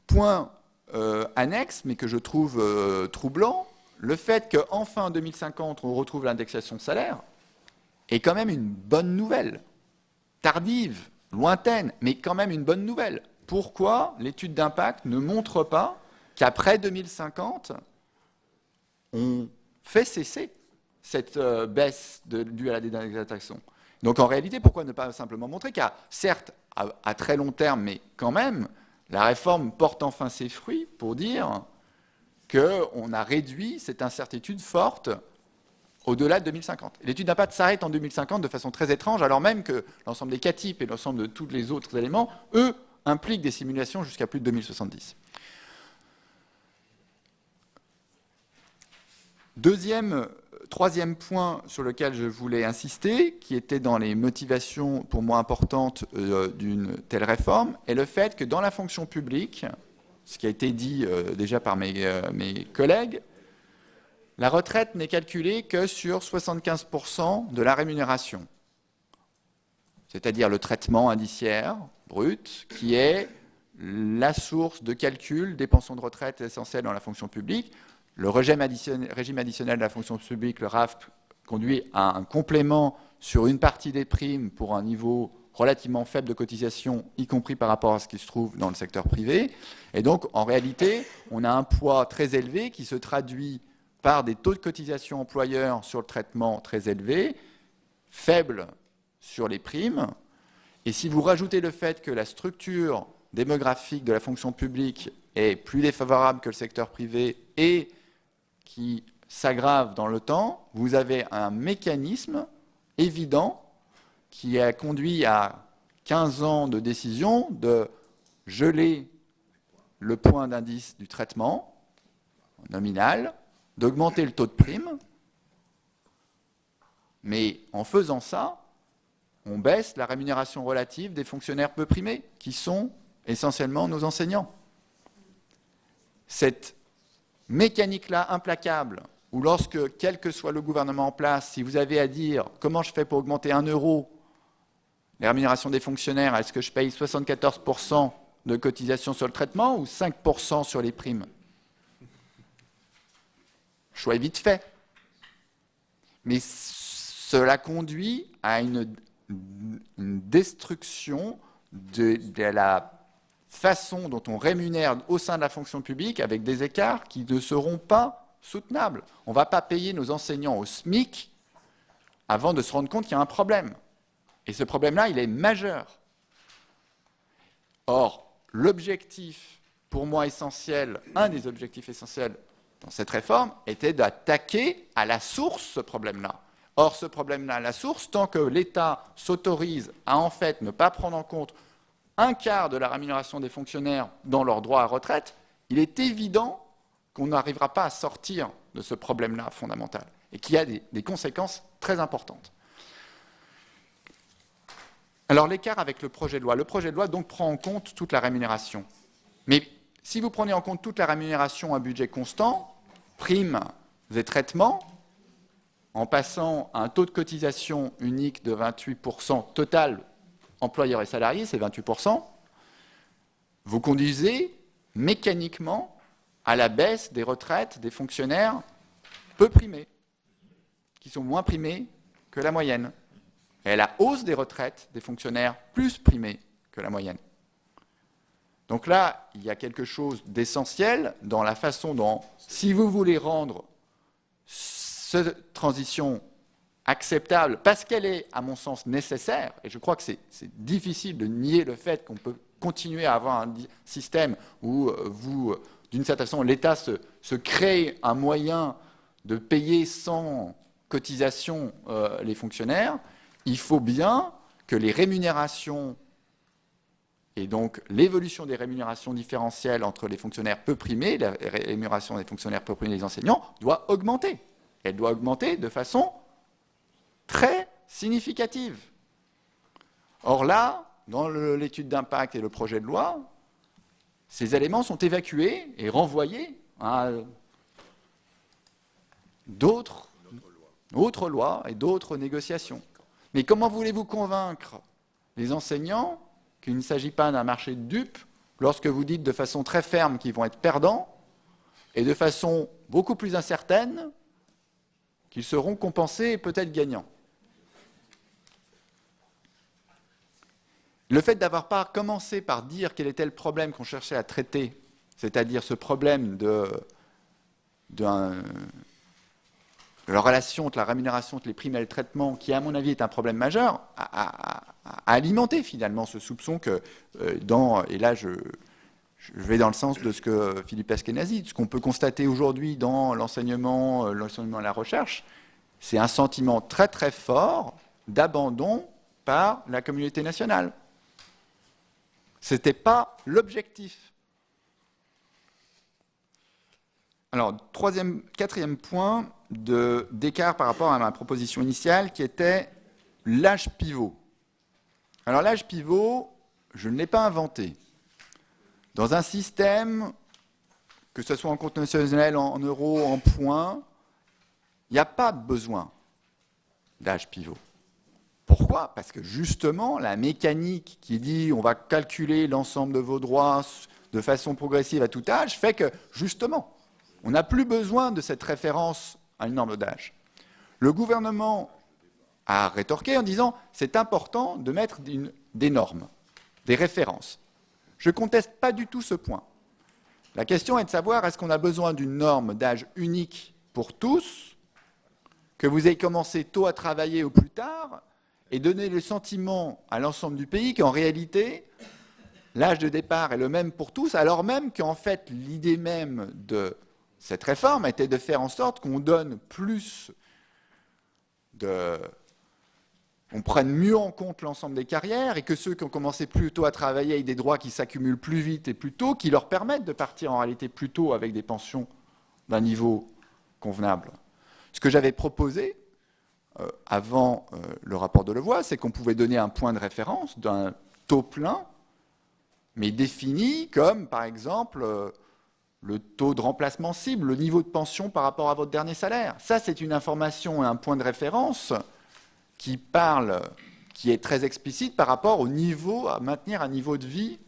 Point annexe, mais que je trouve troublant, le fait qu'enfin en 2050, on retrouve l'indexation salaire, est quand même une bonne nouvelle. Tardive, lointaine, mais quand même une bonne nouvelle. Pourquoi l'étude d'impact ne montre pas qu'après 2050, on fait cesser cette baisse due à la désinflation. Donc en réalité, pourquoi ne pas simplement montrer qu'à, certes, à très long terme, mais quand même, la réforme porte enfin ses fruits pour dire qu'on a réduit cette incertitude forte au-delà de 2050. L'étude d'impact s'arrête en 2050 de façon très étrange, alors même que l'ensemble des CATIP et l'ensemble de tous les autres éléments, eux, impliquent des simulations jusqu'à plus de 2070. Troisième point sur lequel je voulais insister, qui était dans les motivations pour moi importantes d'une telle réforme, est le fait que dans la fonction publique, ce qui a été dit déjà par mes collègues, la retraite n'est calculée que sur 75% de la rémunération, c'est-à-dire le traitement indiciaire brut, qui est la source de calcul des pensions de retraite essentielles dans la fonction publique. Le régime additionnel de la fonction publique, le RAF, conduit à un complément sur une partie des primes pour un niveau relativement faible de cotisation, y compris par rapport à ce qui se trouve dans le secteur privé. Et donc, en réalité, on a un poids très élevé qui se traduit par des taux de cotisation employeurs sur le traitement très élevés, faibles sur les primes. Et si vous rajoutez le fait que la structure démographique de la fonction publique est plus défavorable que le secteur privé et qui s'aggrave dans le temps, vous avez un mécanisme évident qui a conduit à 15 ans de décision de geler le point d'indice du traitement nominal, d'augmenter le taux de prime, mais en faisant ça, on baisse la rémunération relative des fonctionnaires peu primés, qui sont essentiellement nos enseignants. Cette mécanique-là implacable, où lorsque, quel que soit le gouvernement en place, si vous avez à dire comment je fais pour augmenter 1 euro les rémunérations des fonctionnaires, est-ce que je paye 74% de cotisation sur le traitement ou 5% sur les primes? Le choix est vite fait. Mais cela conduit à une destruction de la façon dont on rémunère au sein de la fonction publique avec des écarts qui ne seront pas soutenables. On ne va pas payer nos enseignants au SMIC avant de se rendre compte qu'il y a un problème. Et ce problème-là, il est majeur. Or, l'objectif, pour moi essentiel, un des objectifs essentiels dans cette réforme, était d'attaquer à la source ce problème-là. Or, ce problème-là, la source, tant que l'État s'autorise à en fait ne pas prendre en compte un quart de la rémunération des fonctionnaires dans leur droit à retraite, il est évident qu'on n'arrivera pas à sortir de ce problème-là fondamental et qu'il y a des conséquences très importantes. Alors l'écart avec le projet de loi donc prend en compte toute la rémunération. Mais si vous prenez en compte toute la rémunération à budget constant, primes et traitements, en passant à un taux de cotisation unique de 28% total, employeurs et salariés, c'est 28%, vous conduisez mécaniquement à la baisse des retraites des fonctionnaires peu primés, qui sont moins primés que la moyenne, et à la hausse des retraites des fonctionnaires plus primés que la moyenne. Donc là, il y a quelque chose d'essentiel dans la façon dont, si vous voulez rendre cette transition acceptable, parce qu'elle est, à mon sens, nécessaire, et je crois que c'est difficile de nier le fait qu'on peut continuer à avoir un système où d'une certaine façon, l'État se crée un moyen de payer sans cotisation les fonctionnaires, il faut bien que les rémunérations et donc l'évolution des rémunérations différentielles entre les fonctionnaires peu primés, la rémunération des fonctionnaires peu primés et des enseignants, doit augmenter. Elle doit augmenter de façon très significative. Or là, dans l'étude d'impact et le projet de loi, ces éléments sont évacués et renvoyés à d'autres lois et d'autres négociations. Mais comment voulez-vous convaincre les enseignants qu'il ne s'agit pas d'un marché de dupes lorsque vous dites de façon très ferme qu'ils vont être perdants et de façon beaucoup plus incertaine qu'ils seront compensés et peut-être gagnants? Le fait d'avoir pas commencé par dire quel était le problème qu'on cherchait à traiter, c'est-à-dire ce problème la relation entre la rémunération, entre les primes et le traitement, qui à mon avis est un problème majeur, a alimenté finalement ce soupçon que et là je vais dans le sens de ce que Philippe Ashkenazi, ce qu'on peut constater aujourd'hui dans l'enseignement et la recherche, c'est un sentiment très très fort d'abandon par la communauté nationale. Ce n'était pas l'objectif. Alors, quatrième point d'écart par rapport à ma proposition initiale, qui était l'âge pivot. Alors, l'âge pivot, je ne l'ai pas inventé. Dans un système, que ce soit en compte notionnel, en euros, en points, il n'y a pas besoin d'âge pivot. Pourquoi? Parce que justement, la mécanique qui dit on va calculer l'ensemble de vos droits de façon progressive à tout âge fait que, justement, on n'a plus besoin de cette référence à une norme d'âge. Le gouvernement a rétorqué en disant c'est important de mettre des normes, des références. Je ne conteste pas du tout ce point. La question est de savoir est-ce qu'on a besoin d'une norme d'âge unique pour tous, que vous ayez commencé tôt à travailler ou plus tard, et donner le sentiment à l'ensemble du pays qu'en réalité, l'âge de départ est le même pour tous, alors même qu'en fait, l'idée même de cette réforme était de faire en sorte qu'on donne plus on prenne mieux en compte l'ensemble des carrières et que ceux qui ont commencé plus tôt à travailler aient des droits qui s'accumulent plus vite et plus tôt, qui leur permettent de partir en réalité plus tôt avec des pensions d'un niveau convenable. Ce que j'avais proposé avant le rapport de Levoy, c'est qu'on pouvait donner un point de référence d'un taux plein, mais défini comme, par exemple, le taux de remplacement cible, le niveau de pension par rapport à votre dernier salaire. Ça, c'est une information et un point de référence qui est très explicite par rapport au niveau, à maintenir un niveau de vie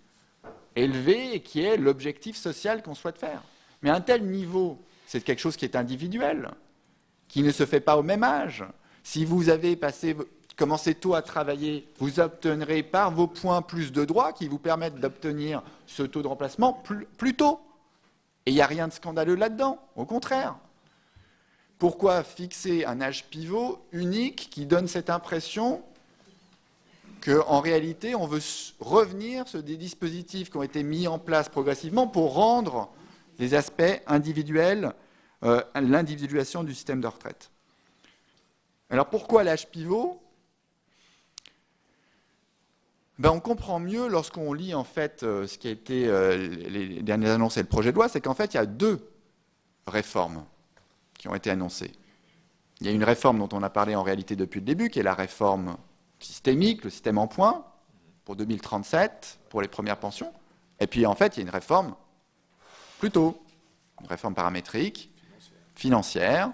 élevé et qui est l'objectif social qu'on souhaite faire. Mais un tel niveau, c'est quelque chose qui est individuel, qui ne se fait pas au même âge. Si vous avez commencé tôt à travailler, vous obtiendrez par vos points plus de droits qui vous permettent d'obtenir ce taux de remplacement plus tôt. Et il n'y a rien de scandaleux là-dedans, au contraire. Pourquoi fixer un âge pivot unique qui donne cette impression qu'en réalité, on veut revenir sur des dispositifs qui ont été mis en place progressivement pour rendre les aspects individuels, l'individualisation du système de retraite. Alors pourquoi l'âge pivot? On comprend mieux lorsqu'on lit en fait ce qui a été les dernières annonces et le projet de loi, c'est qu'en fait il y a deux réformes qui ont été annoncées. Il y a une réforme dont on a parlé en réalité depuis le début, qui est la réforme systémique, le système en points, pour 2037, pour les premières pensions. Et puis en fait il y a une réforme plus tôt, une réforme paramétrique, financière,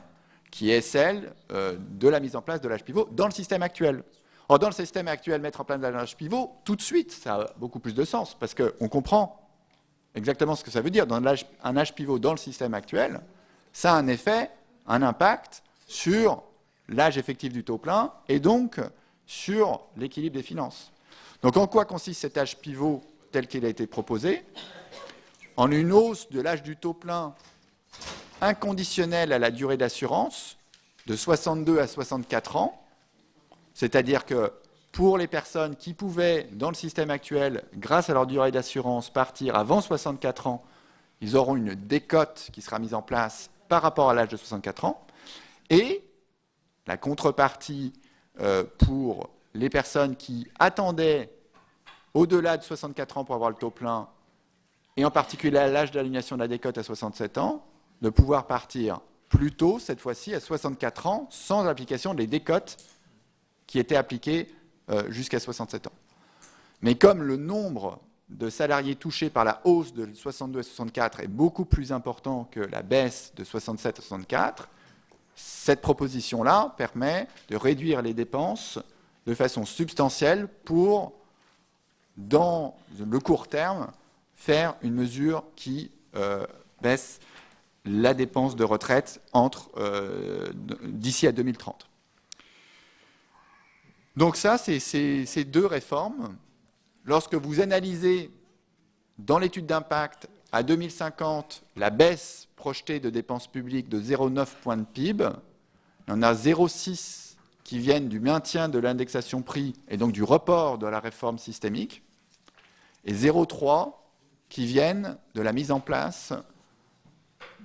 qui est celle de la mise en place de l'âge pivot dans le système actuel. Or, dans le système actuel, mettre en place de l'âge pivot, tout de suite, ça a beaucoup plus de sens, parce qu'on comprend exactement ce que ça veut dire. Un âge pivot dans le système actuel, ça a un effet, un impact sur l'âge effectif du taux plein, et donc sur l'équilibre des finances. Donc, en quoi consiste cet âge pivot tel qu'il a été proposé? En une hausse de l'âge du taux plein inconditionnelle à la durée d'assurance, de 62 à 64 ans, c'est-à-dire que pour les personnes qui pouvaient, dans le système actuel, grâce à leur durée d'assurance, partir avant 64 ans, ils auront une décote qui sera mise en place par rapport à l'âge de 64 ans. Et la contrepartie pour les personnes qui attendaient au-delà de 64 ans pour avoir le taux plein, et en particulier à l'âge d'aliénation de la décote à 67 ans, de pouvoir partir plus tôt, cette fois-ci, à 64 ans, sans application des décotes qui étaient appliquées jusqu'à 67 ans. Mais comme le nombre de salariés touchés par la hausse de 62 à 64 est beaucoup plus important que la baisse de 67 à 64, cette proposition-là permet de réduire les dépenses de façon substantielle pour, dans le court terme, faire une mesure qui baisse la dépense de retraite d'ici à 2030. Donc ça, c'est ces deux réformes. Lorsque vous analysez dans l'étude d'impact à 2050 la baisse projetée de dépenses publiques de 0,9 points de PIB, il y en a 0,6 qui viennent du maintien de l'indexation prix et donc du report de la réforme systémique, et 0,3 qui viennent de la mise en place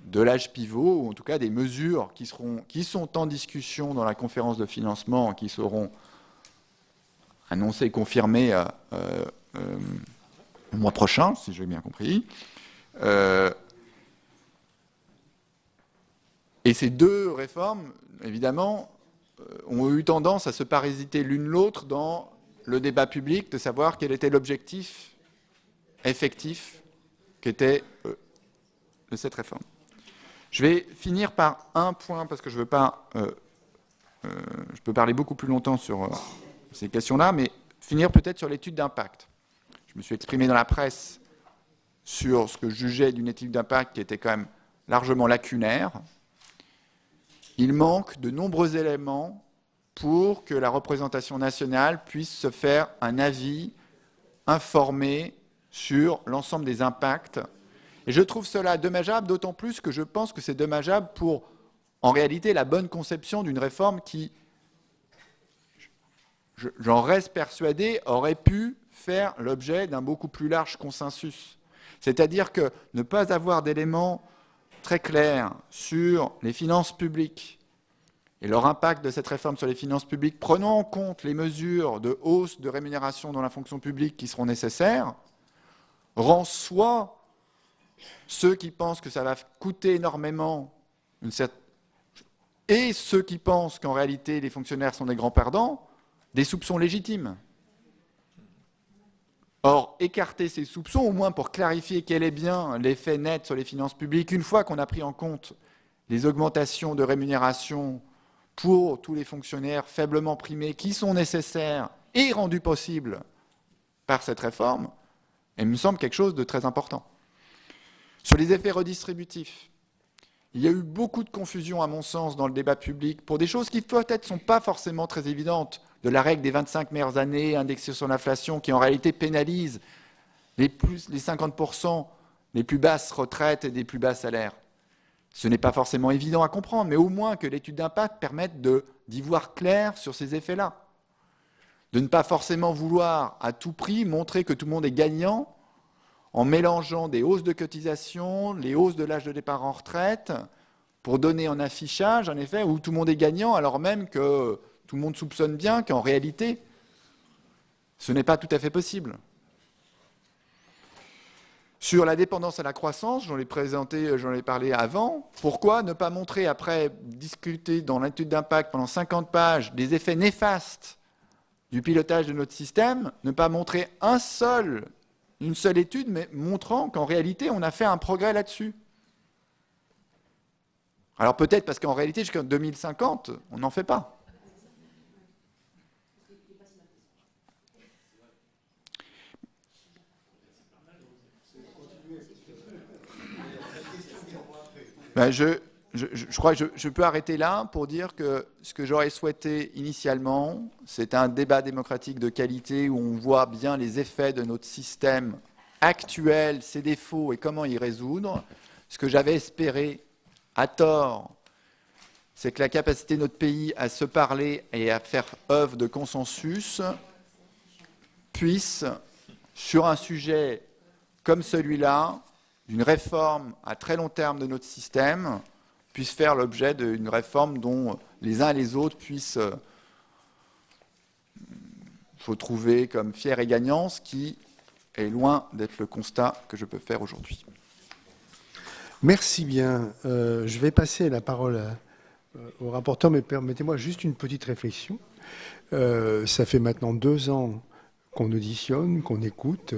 de l'âge pivot, ou en tout cas des mesures qui sont en discussion dans la conférence de financement, qui seront annoncées et confirmées le mois prochain, si j'ai bien compris. Et ces deux réformes, évidemment, ont eu tendance à se parasiter l'une l'autre dans le débat public, de savoir quel était l'objectif effectif qu'était de cette réforme. Je vais finir par un point, parce que je peux parler beaucoup plus longtemps sur ces questions-là, mais finir peut-être sur l'étude d'impact. Je me suis exprimé dans la presse sur ce que je jugeais d'une étude d'impact qui était quand même largement lacunaire. Il manque de nombreux éléments pour que la représentation nationale puisse se faire un avis informé sur l'ensemble des impacts. Et je trouve cela dommageable, d'autant plus que je pense que c'est dommageable pour, en réalité, la bonne conception d'une réforme qui, j'en reste persuadé, aurait pu faire l'objet d'un beaucoup plus large consensus. C'est-à-dire que ne pas avoir d'éléments très clairs sur les finances publiques et leur impact de cette réforme sur les finances publiques, prenant en compte les mesures de hausse de rémunération dans la fonction publique qui seront nécessaires, rend soit ceux qui pensent que ça va coûter énormément, et ceux qui pensent qu'en réalité les fonctionnaires sont des grands perdants, des soupçons légitimes. Or, écarter ces soupçons, au moins pour clarifier quel est bien l'effet net sur les finances publiques, une fois qu'on a pris en compte les augmentations de rémunération pour tous les fonctionnaires faiblement primés qui sont nécessaires et rendus possibles par cette réforme, il me semble quelque chose de très important. Sur les effets redistributifs, il y a eu beaucoup de confusion, à mon sens, dans le débat public pour des choses qui peut-être ne sont pas forcément très évidentes, de la règle des 25 meilleures années indexée sur l'inflation, qui en réalité pénalise les 50% les plus basses retraites et des plus bas salaires. Ce n'est pas forcément évident à comprendre, mais au moins que l'étude d'impact permette d'y voir clair sur ces effets-là. De ne pas forcément vouloir à tout prix montrer que tout le monde est gagnant en mélangeant des hausses de cotisations, les hausses de l'âge de départ en retraite, pour donner un affichage, en effet, où tout le monde est gagnant, alors même que tout le monde soupçonne bien qu'en réalité, ce n'est pas tout à fait possible. Sur la dépendance à la croissance, j'en ai parlé avant, pourquoi ne pas montrer, après discuter dans l'étude d'impact pendant 50 pages, des effets néfastes du pilotage de notre système, ne pas montrer une seule étude, mais montrant qu'en réalité, on a fait un progrès là-dessus. Alors peut-être parce qu'en réalité, jusqu'en 2050, on n'en fait pas. Je crois que je peux arrêter là pour dire que ce que j'aurais souhaité initialement, c'est un débat démocratique de qualité où on voit bien les effets de notre système actuel, ses défauts et comment y résoudre. Ce que j'avais espéré, à tort, c'est que la capacité de notre pays à se parler et à faire œuvre de consensus puisse, sur un sujet comme celui-là, d'une réforme à très long terme de notre système, puisse faire l'objet d'une réforme dont les uns et les autres puissent se trouver comme fiers et gagnants, ce qui est loin d'être le constat que je peux faire aujourd'hui. Merci bien. Je vais passer la parole au rapporteur, mais permettez-moi juste une petite réflexion. Ça fait maintenant 2 ans qu'on auditionne, qu'on écoute.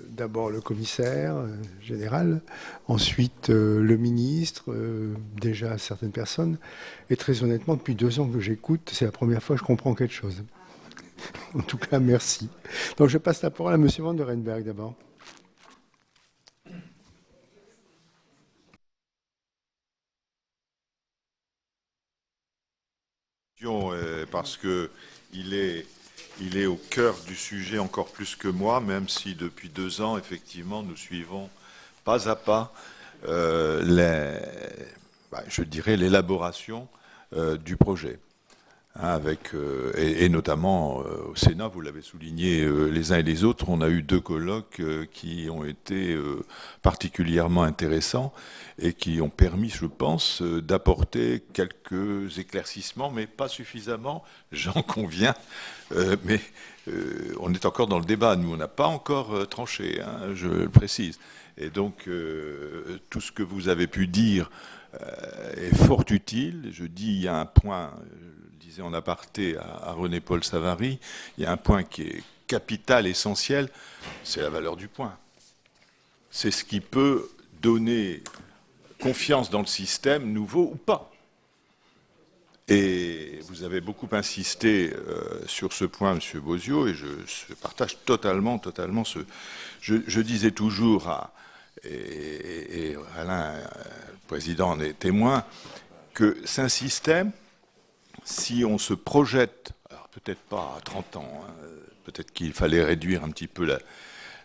D'abord le commissaire général, ensuite le ministre, déjà certaines personnes. Et très honnêtement, depuis 2 ans que j'écoute, c'est la première fois que je comprends quelque chose. En tout cas, merci. Donc je passe la parole à M. Van der Renberg d'abord. Parce qu'il est au cœur du sujet encore plus que moi, même si depuis 2 ans, effectivement, nous suivons pas à pas je dirais, l'élaboration du projet. Et notamment au Sénat, vous l'avez souligné les uns et les autres, on a eu 2 colloques qui ont été particulièrement intéressants et qui ont permis, je pense, d'apporter quelques éclaircissements, mais pas suffisamment, j'en conviens. Mais on est encore dans le débat, nous on n'a pas encore tranché, hein, je le précise. Et donc tout ce que vous avez pu dire est fort utile. Je dis, il y a un point, je disais en aparté à René-Paul Savary, il y a un point qui est capital, essentiel, c'est la valeur du point. C'est ce qui peut donner confiance dans le système, nouveau ou pas. Et vous avez beaucoup insisté sur ce point, M. Bozio, et je partage totalement ce... Je disais toujours et Alain, le président, en est témoin, que c'est un système, si on se projette, alors peut-être pas à 30 ans, hein, peut-être qu'il fallait réduire un petit peu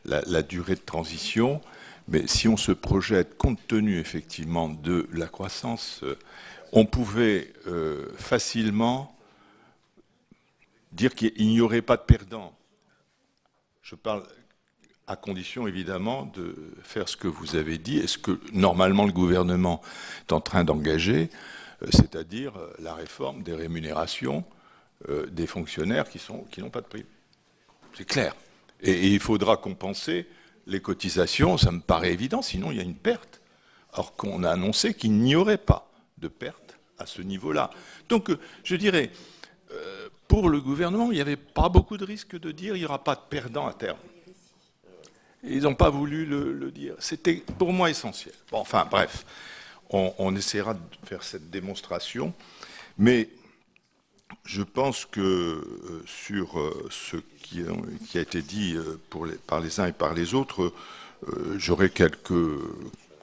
la durée de transition, mais si on se projette, compte tenu effectivement de la croissance, on pouvait facilement dire qu'il n'y aurait pas de perdants. Je parle à condition évidemment de faire ce que vous avez dit et ce que normalement le gouvernement est en train d'engager, c'est-à-dire la réforme des rémunérations des fonctionnaires qui n'ont pas de prime. C'est clair. Et il faudra compenser les cotisations, ça me paraît évident, sinon il y a une perte. Alors qu'on a annoncé qu'il n'y aurait pas de perte à ce niveau-là. Donc je dirais, pour le gouvernement, il n'y avait pas beaucoup de risques de dire qu'il n'y aura pas de perdants à terme. Ils n'ont pas voulu le dire. C'était pour moi essentiel. Bon, enfin, bref, on essaiera de faire cette démonstration. Mais je pense que sur ce qui a été dit par les uns et par les autres, j'aurai quelques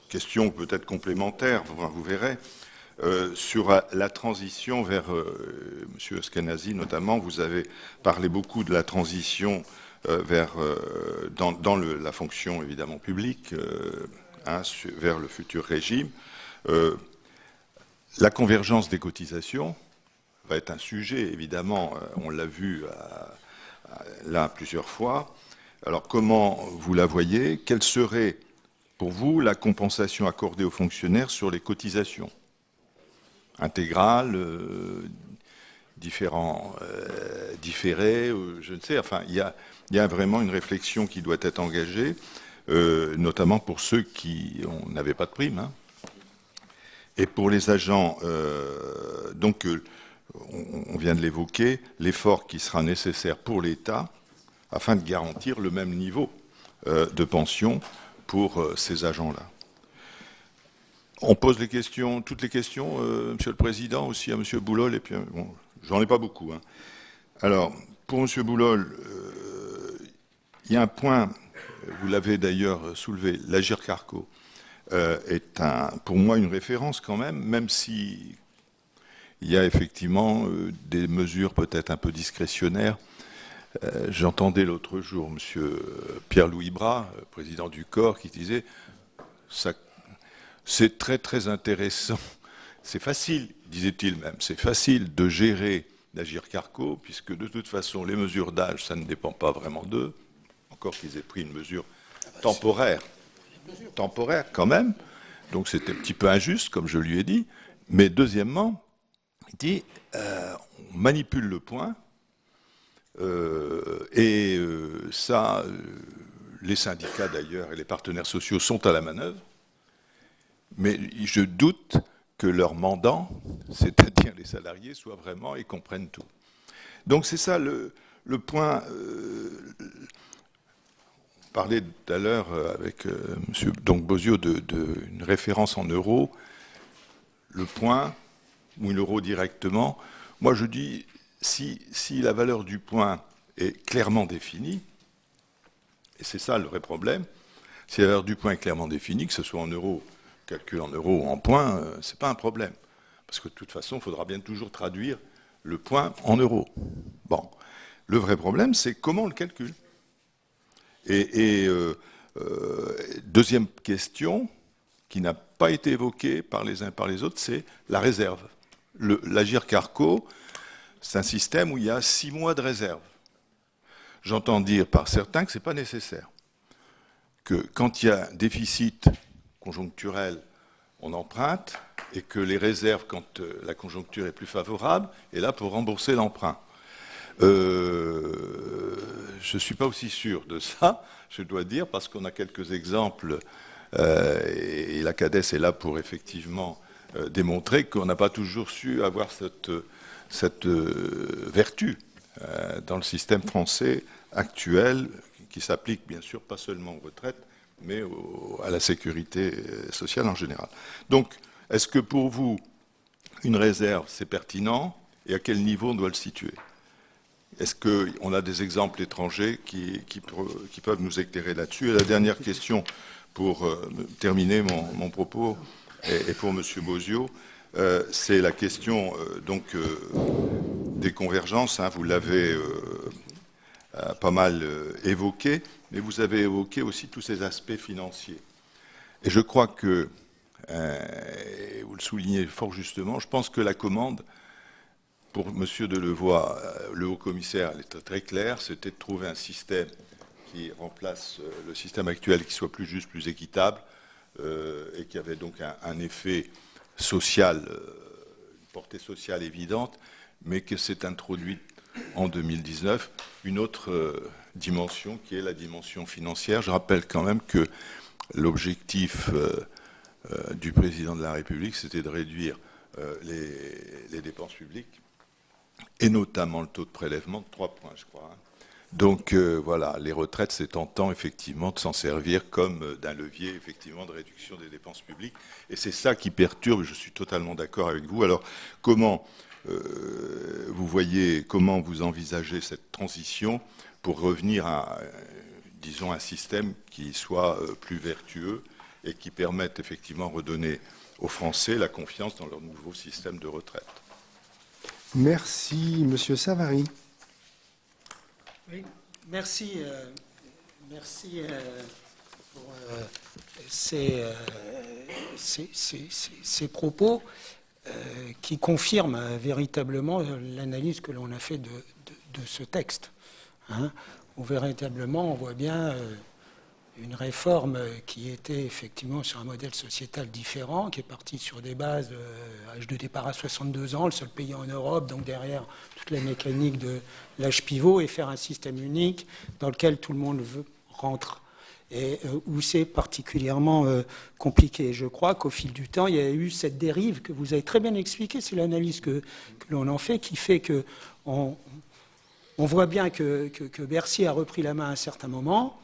questions peut-être complémentaires, vous verrez. Sur la transition vers, M. Eskenazi notamment, vous avez parlé beaucoup de la transition dans la fonction évidemment publique, vers le futur régime. La convergence des cotisations va être un sujet, évidemment, on l'a vu là plusieurs fois. Alors comment vous la voyez? Quelle serait pour vous la compensation accordée aux fonctionnaires sur les cotisations? Intégrale, différée, je ne sais, enfin, il y a vraiment une réflexion qui doit être engagée, notamment pour ceux qui n'avaient pas de prime. Hein. Et pour les agents, donc, on vient de l'évoquer, l'effort qui sera nécessaire pour l'État afin de garantir le même niveau de pension pour ces agents-là. On pose les questions, toutes les questions, Monsieur le Président, aussi à Monsieur Boulol, et puis bon, j'en ai pas beaucoup. Hein. Alors, pour Monsieur Boulol, il y a un point, vous l'avez d'ailleurs soulevé, l'Agirc Arrco est pour moi une référence quand même si il y a effectivement des mesures peut-être un peu discrétionnaires. J'entendais l'autre jour Monsieur Pierre-Louis Bras, président du corps, qui disait ça. C'est très très intéressant. C'est facile, disait-il même, c'est facile de gérer l'Agirc Arrco, puisque de toute façon, les mesures d'âge, ça ne dépend pas vraiment d'eux, encore qu'ils aient pris une mesure temporaire quand même, donc c'était un petit peu injuste, comme je lui ai dit. Mais deuxièmement, il dit, on manipule le point, ça, les syndicats d'ailleurs et les partenaires sociaux sont à la manœuvre. Mais je doute que leurs mandants, c'est-à-dire les salariés, soient vraiment et comprennent tout. Donc c'est ça le point. On parlait tout à l'heure avec M. Bozio d'une référence en euros. Le point, ou l'euro directement, moi je dis, si la valeur du point est clairement définie, et c'est ça le vrai problème, si la valeur du point est clairement définie, que ce soit en euros, calcul en euros ou en points, c'est pas un problème. Parce que de toute façon, il faudra bien toujours traduire le point en euros. Bon. Le vrai problème, c'est comment on le calcule. Et deuxième question, qui n'a pas pas été évoqué par les uns et par les autres, c'est la réserve. L'Agirc Arrco, c'est un système où il y a 6 mois de réserve. J'entends dire par certains que ce n'est pas nécessaire. Que quand il y a un déficit conjoncturel, on emprunte, et que les réserves, quand la conjoncture est plus favorable, est là pour rembourser l'emprunt. Je ne suis pas aussi sûr de ça, je dois dire, parce qu'on a quelques exemples, et la CADES est là pour effectivement démontrer qu'on n'a pas toujours su avoir cette vertu dans le système français actuel, qui s'applique bien sûr pas seulement aux retraites, mais à la sécurité sociale en général. Donc, est-ce que pour vous, une réserve, c'est pertinent, et à quel niveau on doit le situer? Est-ce qu'on a des exemples étrangers qui peuvent nous éclairer là-dessus? Et la dernière question, pour terminer mon propos, et pour M. Bozio, c'est la question des convergences. Hein, vous l'avez pas mal évoqué, mais vous avez évoqué aussi tous ces aspects financiers. Et je crois que, vous le soulignez fort justement, je pense que la commande, pour M. Delevoye, le haut-commissaire, elle est très claire, c'était de trouver un système qui remplace le système actuel, qui soit plus juste, plus équitable, et qui avait donc un effet social, une portée sociale évidente, mais que s'est introduite en 2019 une autre dimension, qui est la dimension financière. Je rappelle quand même que l'objectif du président de la République, c'était de réduire les dépenses publiques, et notamment le taux de prélèvement de 3 points, je crois. Donc voilà, les retraites, c'est tentant effectivement de s'en servir comme d'un levier effectivement de réduction des dépenses publiques. Et c'est ça qui perturbe, je suis totalement d'accord avec vous. Alors comment vous voyez, comment vous envisagez cette transition pour revenir à, disons, un système qui soit plus vertueux et qui permette effectivement de redonner aux Français la confiance dans leur nouveau système de retraite? Merci, Monsieur Savary. Oui, merci pour ces propos qui confirment véritablement l'analyse que l'on a fait de ce texte. Hein, où véritablement on voit bien une réforme qui était effectivement sur un modèle sociétal différent, qui est parti sur des bases âge de départ à 62 ans, le seul pays en Europe, donc derrière toute la mécanique de l'âge pivot, et faire un système unique dans lequel tout le monde rentre, et où c'est particulièrement compliqué. Je crois qu'au fil du temps, il y a eu cette dérive que vous avez très bien expliquée, c'est l'analyse que l'on en fait, qui fait que on voit bien que Bercy a repris la main à un certain moment,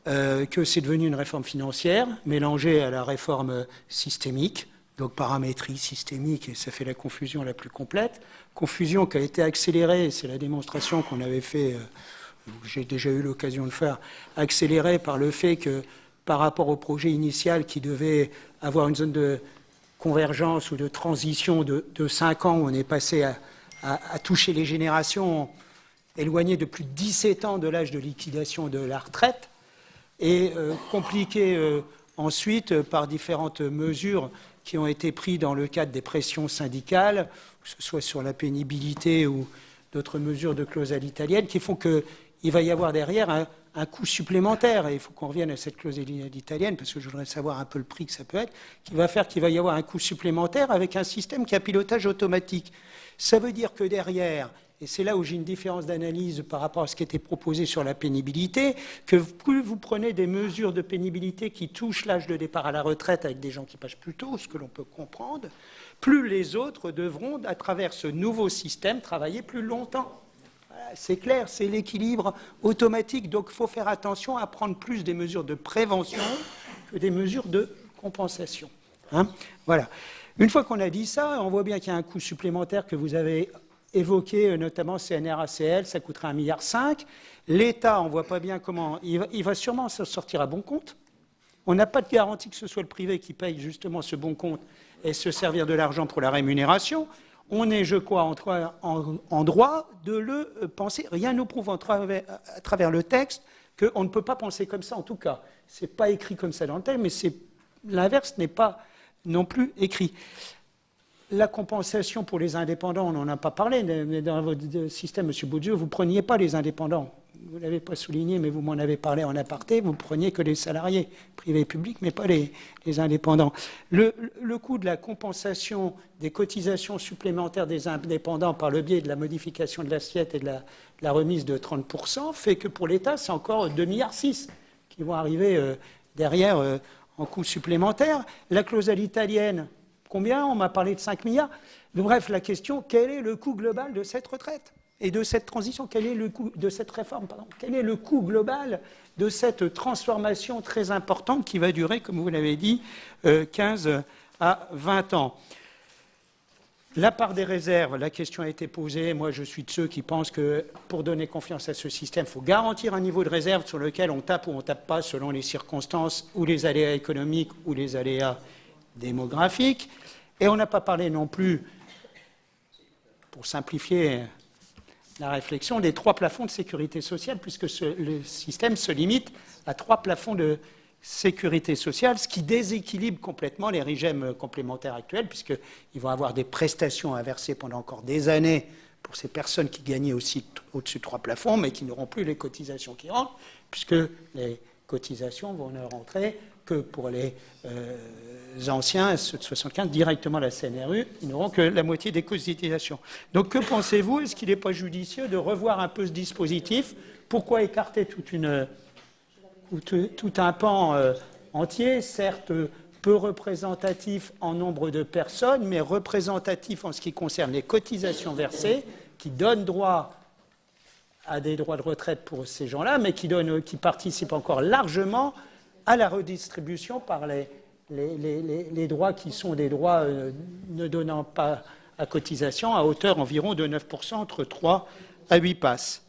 que c'est devenu une réforme financière mélangée à la réforme systémique, donc paramétrie systémique, et ça fait la confusion la plus complète. Confusion qui a été accélérée, c'est la démonstration qu'on avait fait, j'ai déjà eu l'occasion de faire, accélérée par le fait que par rapport au projet initial qui devait avoir une zone de convergence ou de transition de 5 ans, où on est passé à toucher les générations éloignées de plus de 17 ans de l'âge de liquidation de la retraite, et compliqué ensuite par différentes mesures qui ont été prises dans le cadre des pressions syndicales, que ce soit sur la pénibilité ou d'autres mesures de clause à l'italienne, qui font qu'il va y avoir derrière un coût supplémentaire, et il faut qu'on revienne à cette clause à l'italienne, parce que je voudrais savoir un peu le prix que ça peut être, qui va faire qu'il va y avoir un coût supplémentaire avec un système qui a pilotage automatique. Ça veut dire que derrière, et c'est là où j'ai une différence d'analyse par rapport à ce qui était proposé sur la pénibilité, que plus vous prenez des mesures de pénibilité qui touchent l'âge de départ à la retraite avec des gens qui passent plus tôt, ce que l'on peut comprendre, plus les autres devront, à travers ce nouveau système, travailler plus longtemps. Voilà, c'est clair, c'est l'équilibre automatique. Donc il faut faire attention à prendre plus des mesures de prévention que des mesures de compensation. Hein, voilà. Une fois qu'on a dit ça, on voit bien qu'il y a un coût supplémentaire que vous avez évoqué, notamment CNRACL, ça coûtera 1,5 milliard. L'État, on ne voit pas bien comment, il va sûrement se sortir à bon compte. On n'a pas de garantie que ce soit le privé qui paye justement ce bon compte et se servir de l'argent pour la rémunération. On est, je crois, en droit de le penser. Rien ne nous prouve à travers le texte qu'on ne peut pas penser comme ça, en tout cas. Ce n'est pas écrit comme ça dans le texte, mais l'inverse n'est pas non plus écrit. La compensation pour les indépendants, on n'en a pas parlé, mais dans votre système, M. Baudieu, vous ne preniez pas les indépendants. Vous ne l'avez pas souligné, mais vous m'en avez parlé en aparté, vous ne preniez que les salariés privés et publics, mais pas les indépendants. Le coût de la compensation des cotisations supplémentaires des indépendants par le biais de la modification de l'assiette et de la remise de 30% fait que pour l'État, c'est encore 2,6 milliards qui vont arriver derrière en coûts supplémentaires. La clause à l'italienne, combien? On m'a parlé de 5 milliards. Donc, bref, la question, quel est le coût global de cette retraite et de cette transition? Quel est le coût de cette réforme, pardon? Quel est le coût global de cette transformation très importante qui va durer, comme vous l'avez dit, 15 à 20 ans? La part des réserves, la question a été posée. Moi, je suis de ceux qui pensent que pour donner confiance à ce système, il faut garantir un niveau de réserve sur lequel on tape ou on ne tape pas selon les circonstances ou les aléas économiques ou les aléas démographique. Et on n'a pas parlé non plus, pour simplifier la réflexion, des 3 plafonds de sécurité sociale, puisque le système se limite à 3 plafonds de sécurité sociale, ce qui déséquilibre complètement les régimes complémentaires actuels, puisqu'ils vont avoir des prestations à verser pendant encore des années pour ces personnes qui gagnaient aussi au-dessus de 3 plafonds, mais qui n'auront plus les cotisations qui rentrent, puisque les cotisations vont ne rentrer que pour les anciens, ceux de 75, directement à la CNRU, ils n'auront que la moitié des cotisations. Donc que pensez-vous? Est-ce qu'il n'est pas judicieux de revoir un peu ce dispositif? Pourquoi écarter tout un pan entier, certes peu représentatif en nombre de personnes, mais représentatif en ce qui concerne les cotisations versées, qui donnent droit à des droits de retraite pour ces gens-là, mais qui participent encore largement à la redistribution par les droits qui sont des droits ne donnant pas à cotisation à hauteur environ de 9%, entre 3 à 8 passes.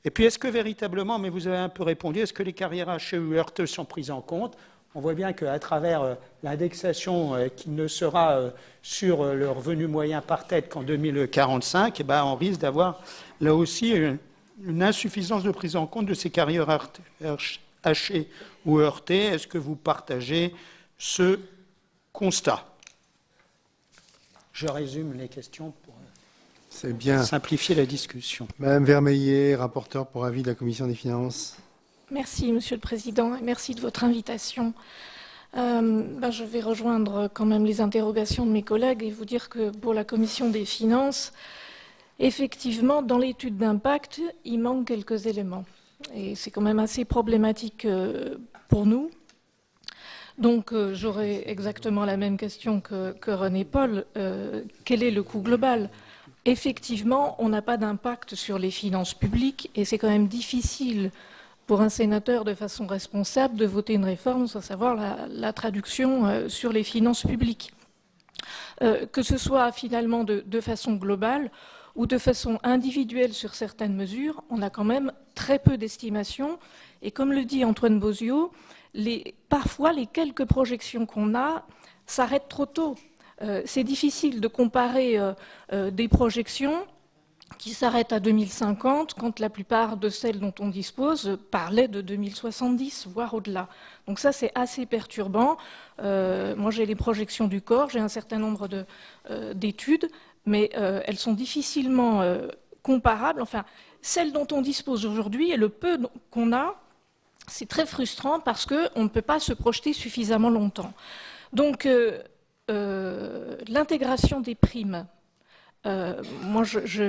Et puis, est-ce que véritablement, mais vous avez un peu répondu, est-ce que les carrières hachées ou heurteuses sont prises en compte? On voit bien qu'à travers l'indexation qui ne sera sur le revenu moyen par tête qu'en 2045, on risque d'avoir là aussi une insuffisance de prise en compte de ces carrières hachées ou heurtées. Est-ce que vous partagez ce constat? Je résume les questions pour simplifier la discussion. Madame Vermeillet, rapporteure pour avis de la Commission des finances. Merci, Monsieur le Président, et merci de votre invitation. Je vais rejoindre quand même les interrogations de mes collègues et vous dire que pour la Commission des finances, effectivement, dans l'étude d'impact, il manque quelques éléments. Et c'est quand même assez problématique pour nous. Donc, j'aurais exactement la même question que René-Paul. Quel est le coût global? Effectivement, on n'a pas d'impact sur les finances publiques et c'est quand même difficile pour un sénateur de façon responsable de voter une réforme sans savoir la traduction sur les finances publiques. Que ce soit finalement de façon globale ou de façon individuelle sur certaines mesures, on a quand même très peu d'estimations. Et comme le dit Antoine Bozio, parfois les quelques projections qu'on a s'arrêtent trop tôt. C'est difficile de comparer des projections qui s'arrêtent à 2050 quand la plupart de celles dont on dispose parlaient de 2070, voire au-delà. Donc ça, c'est assez perturbant. Moi, j'ai les projections du corps, j'ai un certain nombre d'études, mais elles sont difficilement comparables. Enfin, celles dont on dispose aujourd'hui et le peu qu'on a, c'est très frustrant parce qu'on ne peut pas se projeter suffisamment longtemps. Donc, l'intégration des primes. Moi,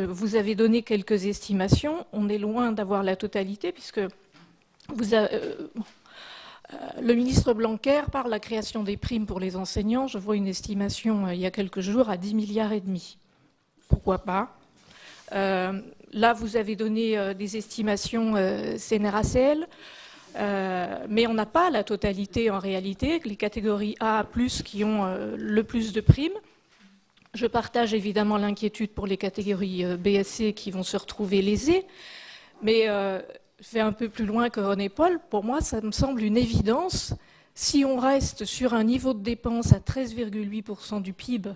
vous avez donné quelques estimations. On est loin d'avoir la totalité puisque le ministre Blanquer parle de la création des primes pour les enseignants. Je vois une estimation il y a quelques jours à 10,5 milliards. Pourquoi pas? Là, vous avez donné des estimations CNRACL. Mais on n'a pas la totalité en réalité, les catégories A+, qui ont le plus de primes. Je partage évidemment l'inquiétude pour les catégories B et C qui vont se retrouver lésées, mais je vais un peu plus loin que René-Paul. Pour moi, ça me semble une évidence. Si on reste sur un niveau de dépenses à 13,8% du PIB,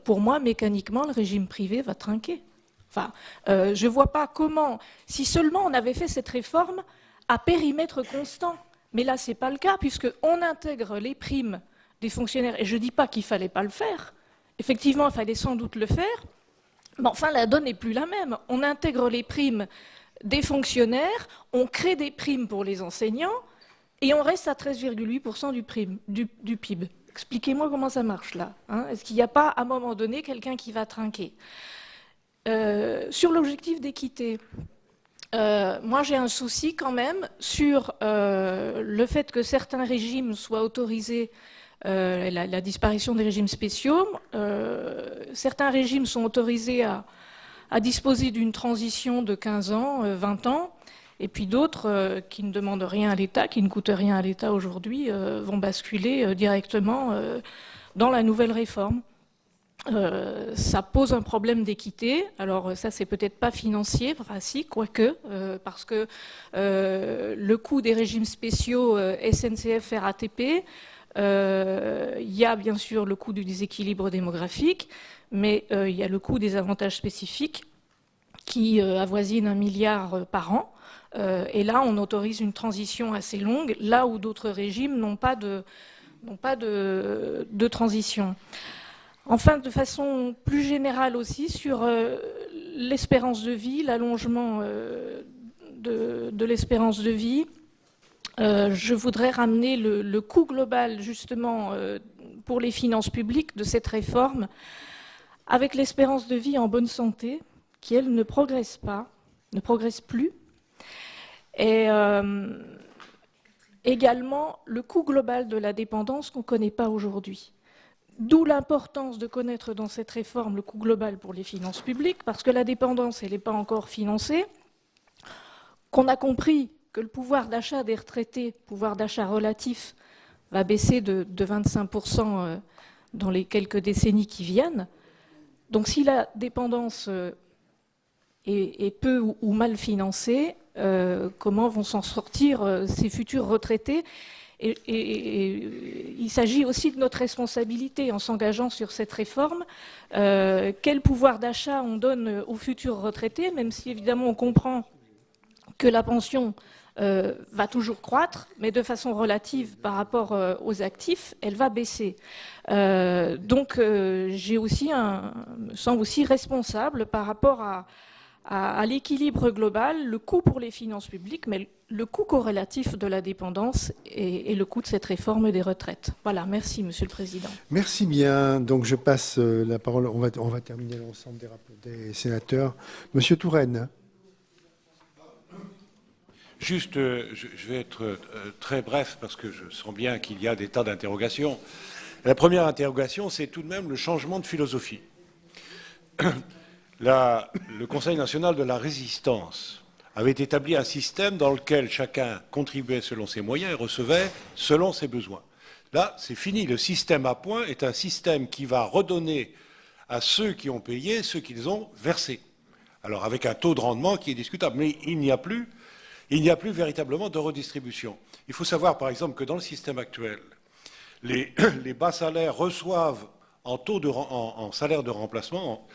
pour moi, mécaniquement, le régime privé va trinquer. Enfin, je ne vois pas comment, si seulement on avait fait cette réforme à périmètre constant. Mais là, ce n'est pas le cas, puisqu'on intègre les primes des fonctionnaires. Et je ne dis pas qu'il ne fallait pas le faire. Effectivement, il fallait sans doute le faire. Mais enfin, la donne n'est plus la même. On intègre les primes des fonctionnaires, on crée des primes pour les enseignants, et on reste à 13,8% du PIB. Expliquez-moi comment ça marche là. Hein. Est-ce qu'il n'y a pas, à un moment donné, quelqu'un qui va trinquer? Sur l'objectif d'équité, moi j'ai un souci quand même sur le fait que certains régimes soient autorisés, la disparition des régimes spéciaux. Certains régimes sont autorisés à disposer d'une transition de 15 ans, 20 ans, et puis d'autres qui ne demandent rien à l'État, qui ne coûtent rien à l'État aujourd'hui, vont basculer directement dans la nouvelle réforme. Ça pose un problème d'équité. Alors ça, c'est peut-être pas financier, enfin si, quoique, parce que le coût des régimes spéciaux SNCF, RATP, il y a bien sûr le coût du déséquilibre démographique, mais il y a le coût des avantages spécifiques qui avoisine 1 milliard par an. Et là, on autorise une transition assez longue, là où d'autres régimes n'ont pas de transition. Enfin, de façon plus générale aussi, sur l'espérance de vie, l'allongement de l'espérance de vie, je voudrais ramener le coût global, justement, pour les finances publiques de cette réforme, avec l'espérance de vie en bonne santé, qui, elle, ne progresse plus. Et également le coût global de la dépendance qu'on ne connaît pas aujourd'hui. D'où l'importance de connaître dans cette réforme le coût global pour les finances publiques, parce que la dépendance, elle n'est pas encore financée, qu'on a compris que le pouvoir d'achat des retraités, pouvoir d'achat relatif, va baisser de 25% dans les quelques décennies qui viennent. Donc si la dépendance est peu ou mal financée, comment vont s'en sortir ces futurs retraités ? Et il s'agit aussi de notre responsabilité en s'engageant sur cette réforme. Quel pouvoir d'achat on donne aux futurs retraités, même si évidemment on comprend que la pension va toujours croître, mais de façon relative par rapport aux actifs, elle va baisser. Donc j'ai aussi me sens aussi responsable par rapport à l'équilibre global, le coût pour les finances publiques, mais le coût corrélatif de la dépendance et le coût de cette réforme des retraites. Voilà, merci Monsieur le Président. Merci bien. Donc je passe la parole, on va terminer l'ensemble des sénateurs. Monsieur Touraine. Juste, je vais être très bref parce que je sens bien qu'il y a des tas d'interrogations. La première interrogation, c'est tout de même le changement de philosophie. Le Conseil national de la résistance avait établi un système dans lequel chacun contribuait selon ses moyens et recevait selon ses besoins. Là, c'est fini. Le système à points est un système qui va redonner à ceux qui ont payé ce qu'ils ont versé. Alors, avec un taux de rendement qui est discutable. Mais il n'y a plus véritablement de redistribution. Il faut savoir, par exemple, que dans le système actuel, les bas salaires reçoivent en salaire de remplacement,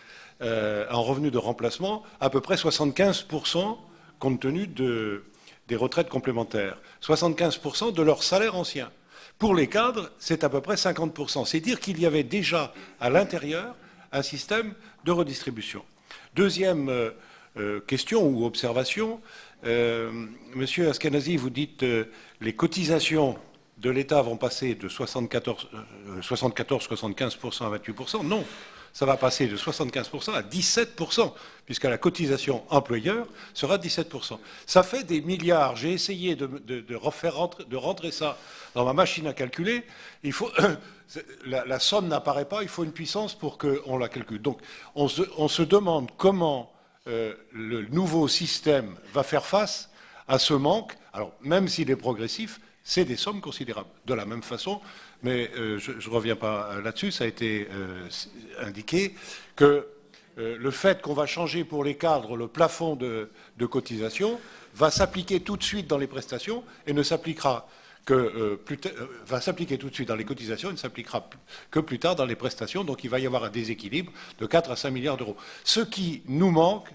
en revenu de remplacement, à peu près 75% compte tenu des retraites complémentaires. 75% de leur salaire ancien. Pour les cadres, c'est à peu près 50%. C'est dire qu'il y avait déjà à l'intérieur un système de redistribution. Deuxième question ou observation, Monsieur Askenazi, vous dites les cotisations de l'État vont passer de 74-75% à 28%. Non, ça va passer de 75% à 17%, puisque la cotisation employeur sera 17%. Ça fait des milliards. J'ai essayé de rentrer ça dans ma machine à calculer. Il faut, la somme n'apparaît pas, il faut une puissance pour qu'on la calcule. Donc on se demande comment le nouveau système va faire face à ce manque. Alors, même s'il est progressif, c'est des sommes considérables. De la même façon, mais je ne reviens pas là-dessus, ça a été indiqué que le fait qu'on va changer pour les cadres le plafond de cotisation va s'appliquer tout de suite dans les prestations et ne s'appliquera va s'appliquer tout de suite dans les cotisations et ne s'appliquera que plus tard dans les prestations. Donc il va y avoir un déséquilibre de 4 à 5 milliards d'euros. Ce qui nous manque,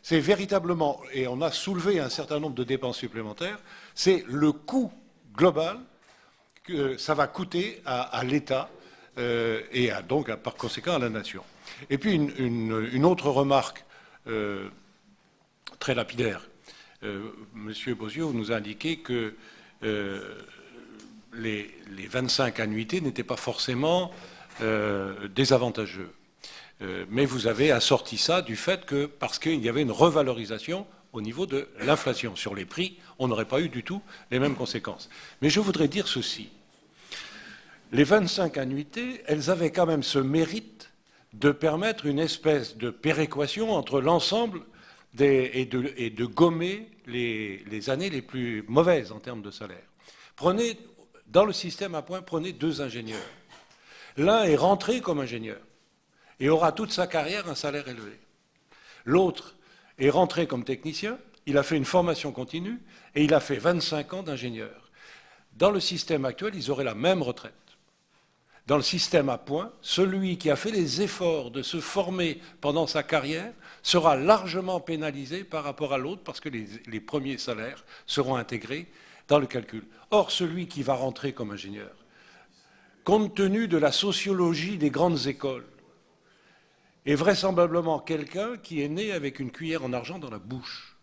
c'est véritablement, et on a soulevé un certain nombre de dépenses supplémentaires, c'est le coût global ça va coûter à l'État et donc par conséquent à la nation. Et puis une autre remarque très lapidaire. Monsieur Bozio nous a indiqué que les 25 annuités n'étaient pas forcément désavantageux. Mais vous avez assorti ça du fait que, parce qu'il y avait une revalorisation au niveau de l'inflation sur les prix, on n'aurait pas eu du tout les mêmes conséquences. Mais je voudrais dire ceci. Les 25 annuités, elles avaient quand même ce mérite de permettre une espèce de péréquation entre l'ensemble et de gommer les années les plus mauvaises en termes de salaire. Prenez, dans le système à points, prenez 2 ingénieurs. L'un est rentré comme ingénieur et aura toute sa carrière un salaire élevé. L'autre est rentré comme technicien, il a fait une formation continue et il a fait 25 ans d'ingénieur. Dans le système actuel, ils auraient la même retraite. Dans le système à points, celui qui a fait les efforts de se former pendant sa carrière sera largement pénalisé par rapport à l'autre parce que les premiers salaires seront intégrés dans le calcul. Or, celui qui va rentrer comme ingénieur, compte tenu de la sociologie des grandes écoles, est vraisemblablement quelqu'un qui est né avec une cuillère en argent dans la bouche.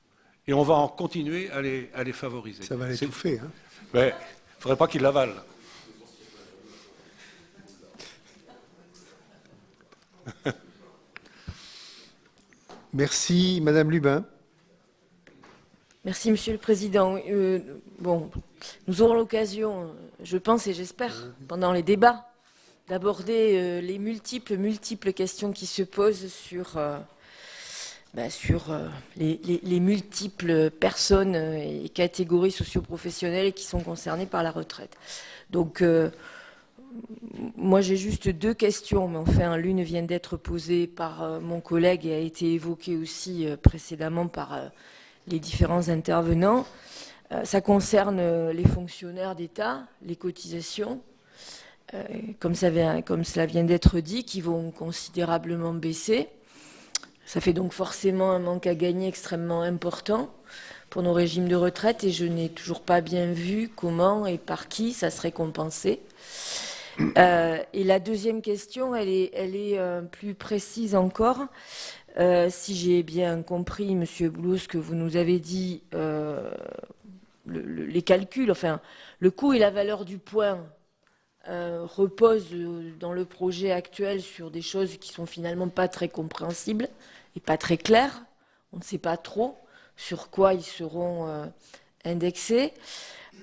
Et on va en continuer à les favoriser. Ça va l'étouffer. Hein. Mais il ne faudrait pas qu'il l'avale. Merci, Madame Lubin. Merci, Monsieur le Président. Bon, nous aurons l'occasion, je pense et j'espère, pendant les débats, d'aborder les multiples questions qui se posent sur les multiples personnes et catégories socio-professionnelles qui sont concernées par la retraite. Donc, moi, j'ai juste 2 questions, mais enfin, l'une vient d'être posée par mon collègue et a été évoquée aussi précédemment par les différents intervenants. Ça concerne les fonctionnaires d'État, les cotisations, comme cela vient d'être dit, qui vont considérablement baisser. Ça fait donc forcément un manque à gagner extrêmement important pour nos régimes de retraite et je n'ai toujours pas bien vu comment et par qui ça serait compensé. Et la deuxième question, elle est plus précise encore. Si j'ai bien compris, Monsieur Boulot, ce que vous nous avez dit, les calculs, enfin, le coût et la valeur du point reposent dans le projet actuel sur des choses qui sont finalement pas très compréhensibles et pas très claires. On ne sait pas trop sur quoi ils seront indexés.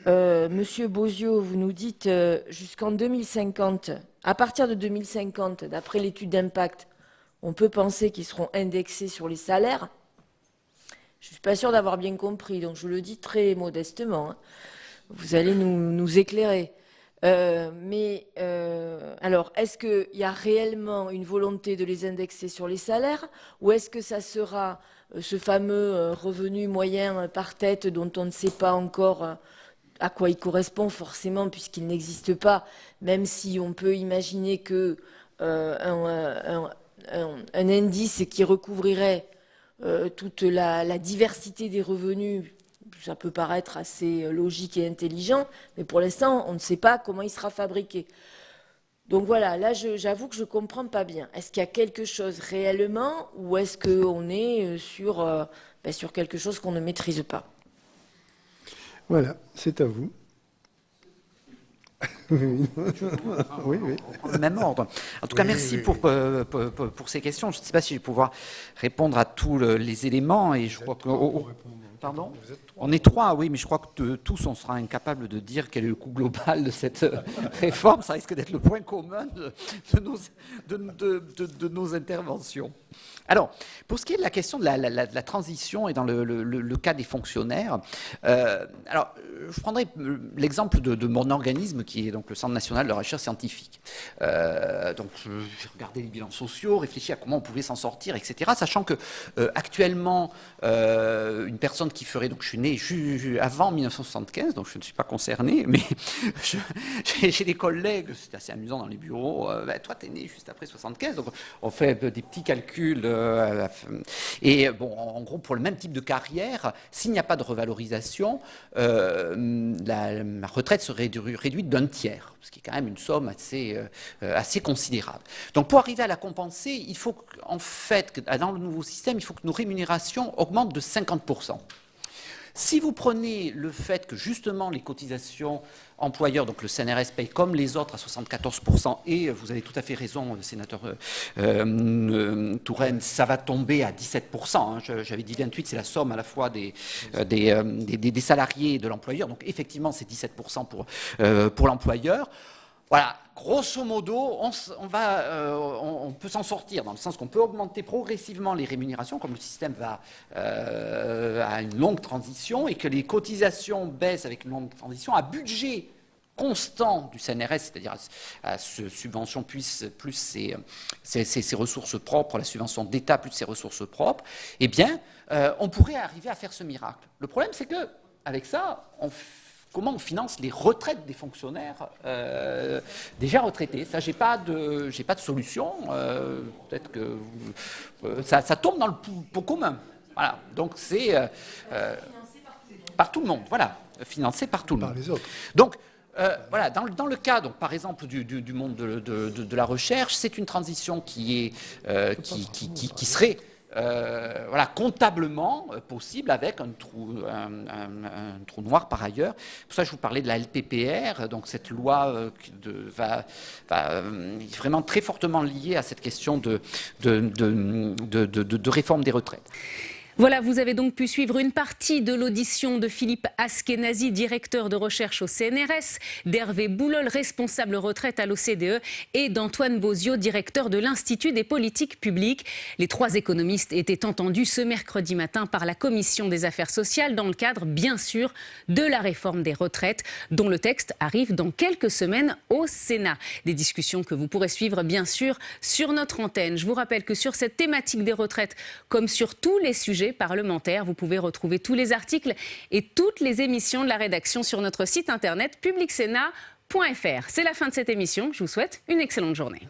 Monsieur Bozio, vous nous dites jusqu'en 2050, à partir de 2050, d'après l'étude d'impact, on peut penser qu'ils seront indexés sur les salaires. Je ne suis pas sûre d'avoir bien compris, donc je le dis très modestement. Hein. Vous allez nous éclairer. Alors, est-ce qu'il y a réellement une volonté de les indexer sur les salaires ou est-ce que ça sera ce fameux revenu moyen par tête dont on ne sait pas encore à quoi il correspond forcément puisqu'il n'existe pas, même si on peut imaginer que un indice qui recouvrirait toute la diversité des revenus, ça peut paraître assez logique et intelligent, mais pour l'instant, on ne sait pas comment il sera fabriqué. Donc voilà, là, j'avoue que je ne comprends pas bien. Est-ce qu'il y a quelque chose réellement ou est-ce qu'on est sur quelque chose qu'on ne maîtrise pas? Voilà, c'est à vous. Oui, oui. Le même ordre. En tout cas, merci pour ces questions. Je ne sais pas si je vais pouvoir répondre à tous les éléments. Et je crois que... Pardon ? On est 3, oui, mais je crois que tous, on sera incapable de dire quel est le coût global de cette réforme. Ça risque d'être le point commun de nos interventions. Alors, pour ce qui est de la question de la transition et dans le cas des fonctionnaires, alors, je prendrai l'exemple de mon organisme qui est donc le Centre national de recherche scientifique. Donc, j'ai regardé les bilans sociaux, réfléchi à comment on pouvait s'en sortir, etc. Sachant que actuellement, une personne qui ferait, donc je suis né avant 1975, donc je ne suis pas concerné, mais j'ai des collègues, c'est assez amusant dans les bureaux, toi tu es né juste après 75, donc on fait des petits calculs, et bon, en gros, pour le même type de carrière, s'il n'y a pas de revalorisation, la retraite serait réduite d'un tiers, ce qui est quand même une somme assez considérable. Donc pour arriver à la compenser, il faut en fait, dans le nouveau système, il faut que nos rémunérations augmentent de 50%. Si vous prenez le fait que justement les cotisations employeurs, donc le CNRS paye comme les autres à 74%, et vous avez tout à fait raison, le sénateur Touraine, ça va tomber à 17%. Hein, j'avais dit 28%, c'est la somme à la fois des salariés et de l'employeur, donc effectivement c'est 17% pour l'employeur. Voilà, grosso modo, on peut s'en sortir, dans le sens qu'on peut augmenter progressivement les rémunérations, comme le système à une longue transition, et que les cotisations baissent avec une longue transition, à budget constant du CNRS, c'est-à-dire à subvention plus ses ressources propres, la subvention d'État plus ses ressources propres, eh bien, on pourrait arriver à faire ce miracle. Le problème, c'est qu'avec ça, comment on finance les retraites des fonctionnaires déjà retraités? Ça, j'ai pas de solution. Peut-être que ça tombe dans le pot commun. Voilà. Donc c'est par tout le monde. Voilà, financé par tout le monde. Par les autres. Donc voilà, dans le cas, donc, par exemple, du monde de la recherche, c'est une transition qui serait voilà, comptablement possible avec un trou noir par ailleurs. Pour ça, je vous parlais de la LPPR, donc cette loi va vraiment très fortement liée à cette question de réforme des retraites. Voilà, vous avez donc pu suivre une partie de l'audition de Philippe Askenazi, directeur de recherche au CNRS, d'Hervé Boulol, responsable retraite à l'OCDE, et d'Antoine Bozio, directeur de l'Institut des politiques publiques. Les trois économistes étaient entendus ce mercredi matin par la Commission des affaires sociales dans le cadre, bien sûr, de la réforme des retraites, dont le texte arrive dans quelques semaines au Sénat. Des discussions que vous pourrez suivre, bien sûr, sur notre antenne. Je vous rappelle que sur cette thématique des retraites, comme sur tous les sujets parlementaires, vous pouvez retrouver tous les articles et toutes les émissions de la rédaction sur notre site internet publicsénat.fr. C'est la fin de cette émission. Je vous souhaite une excellente journée.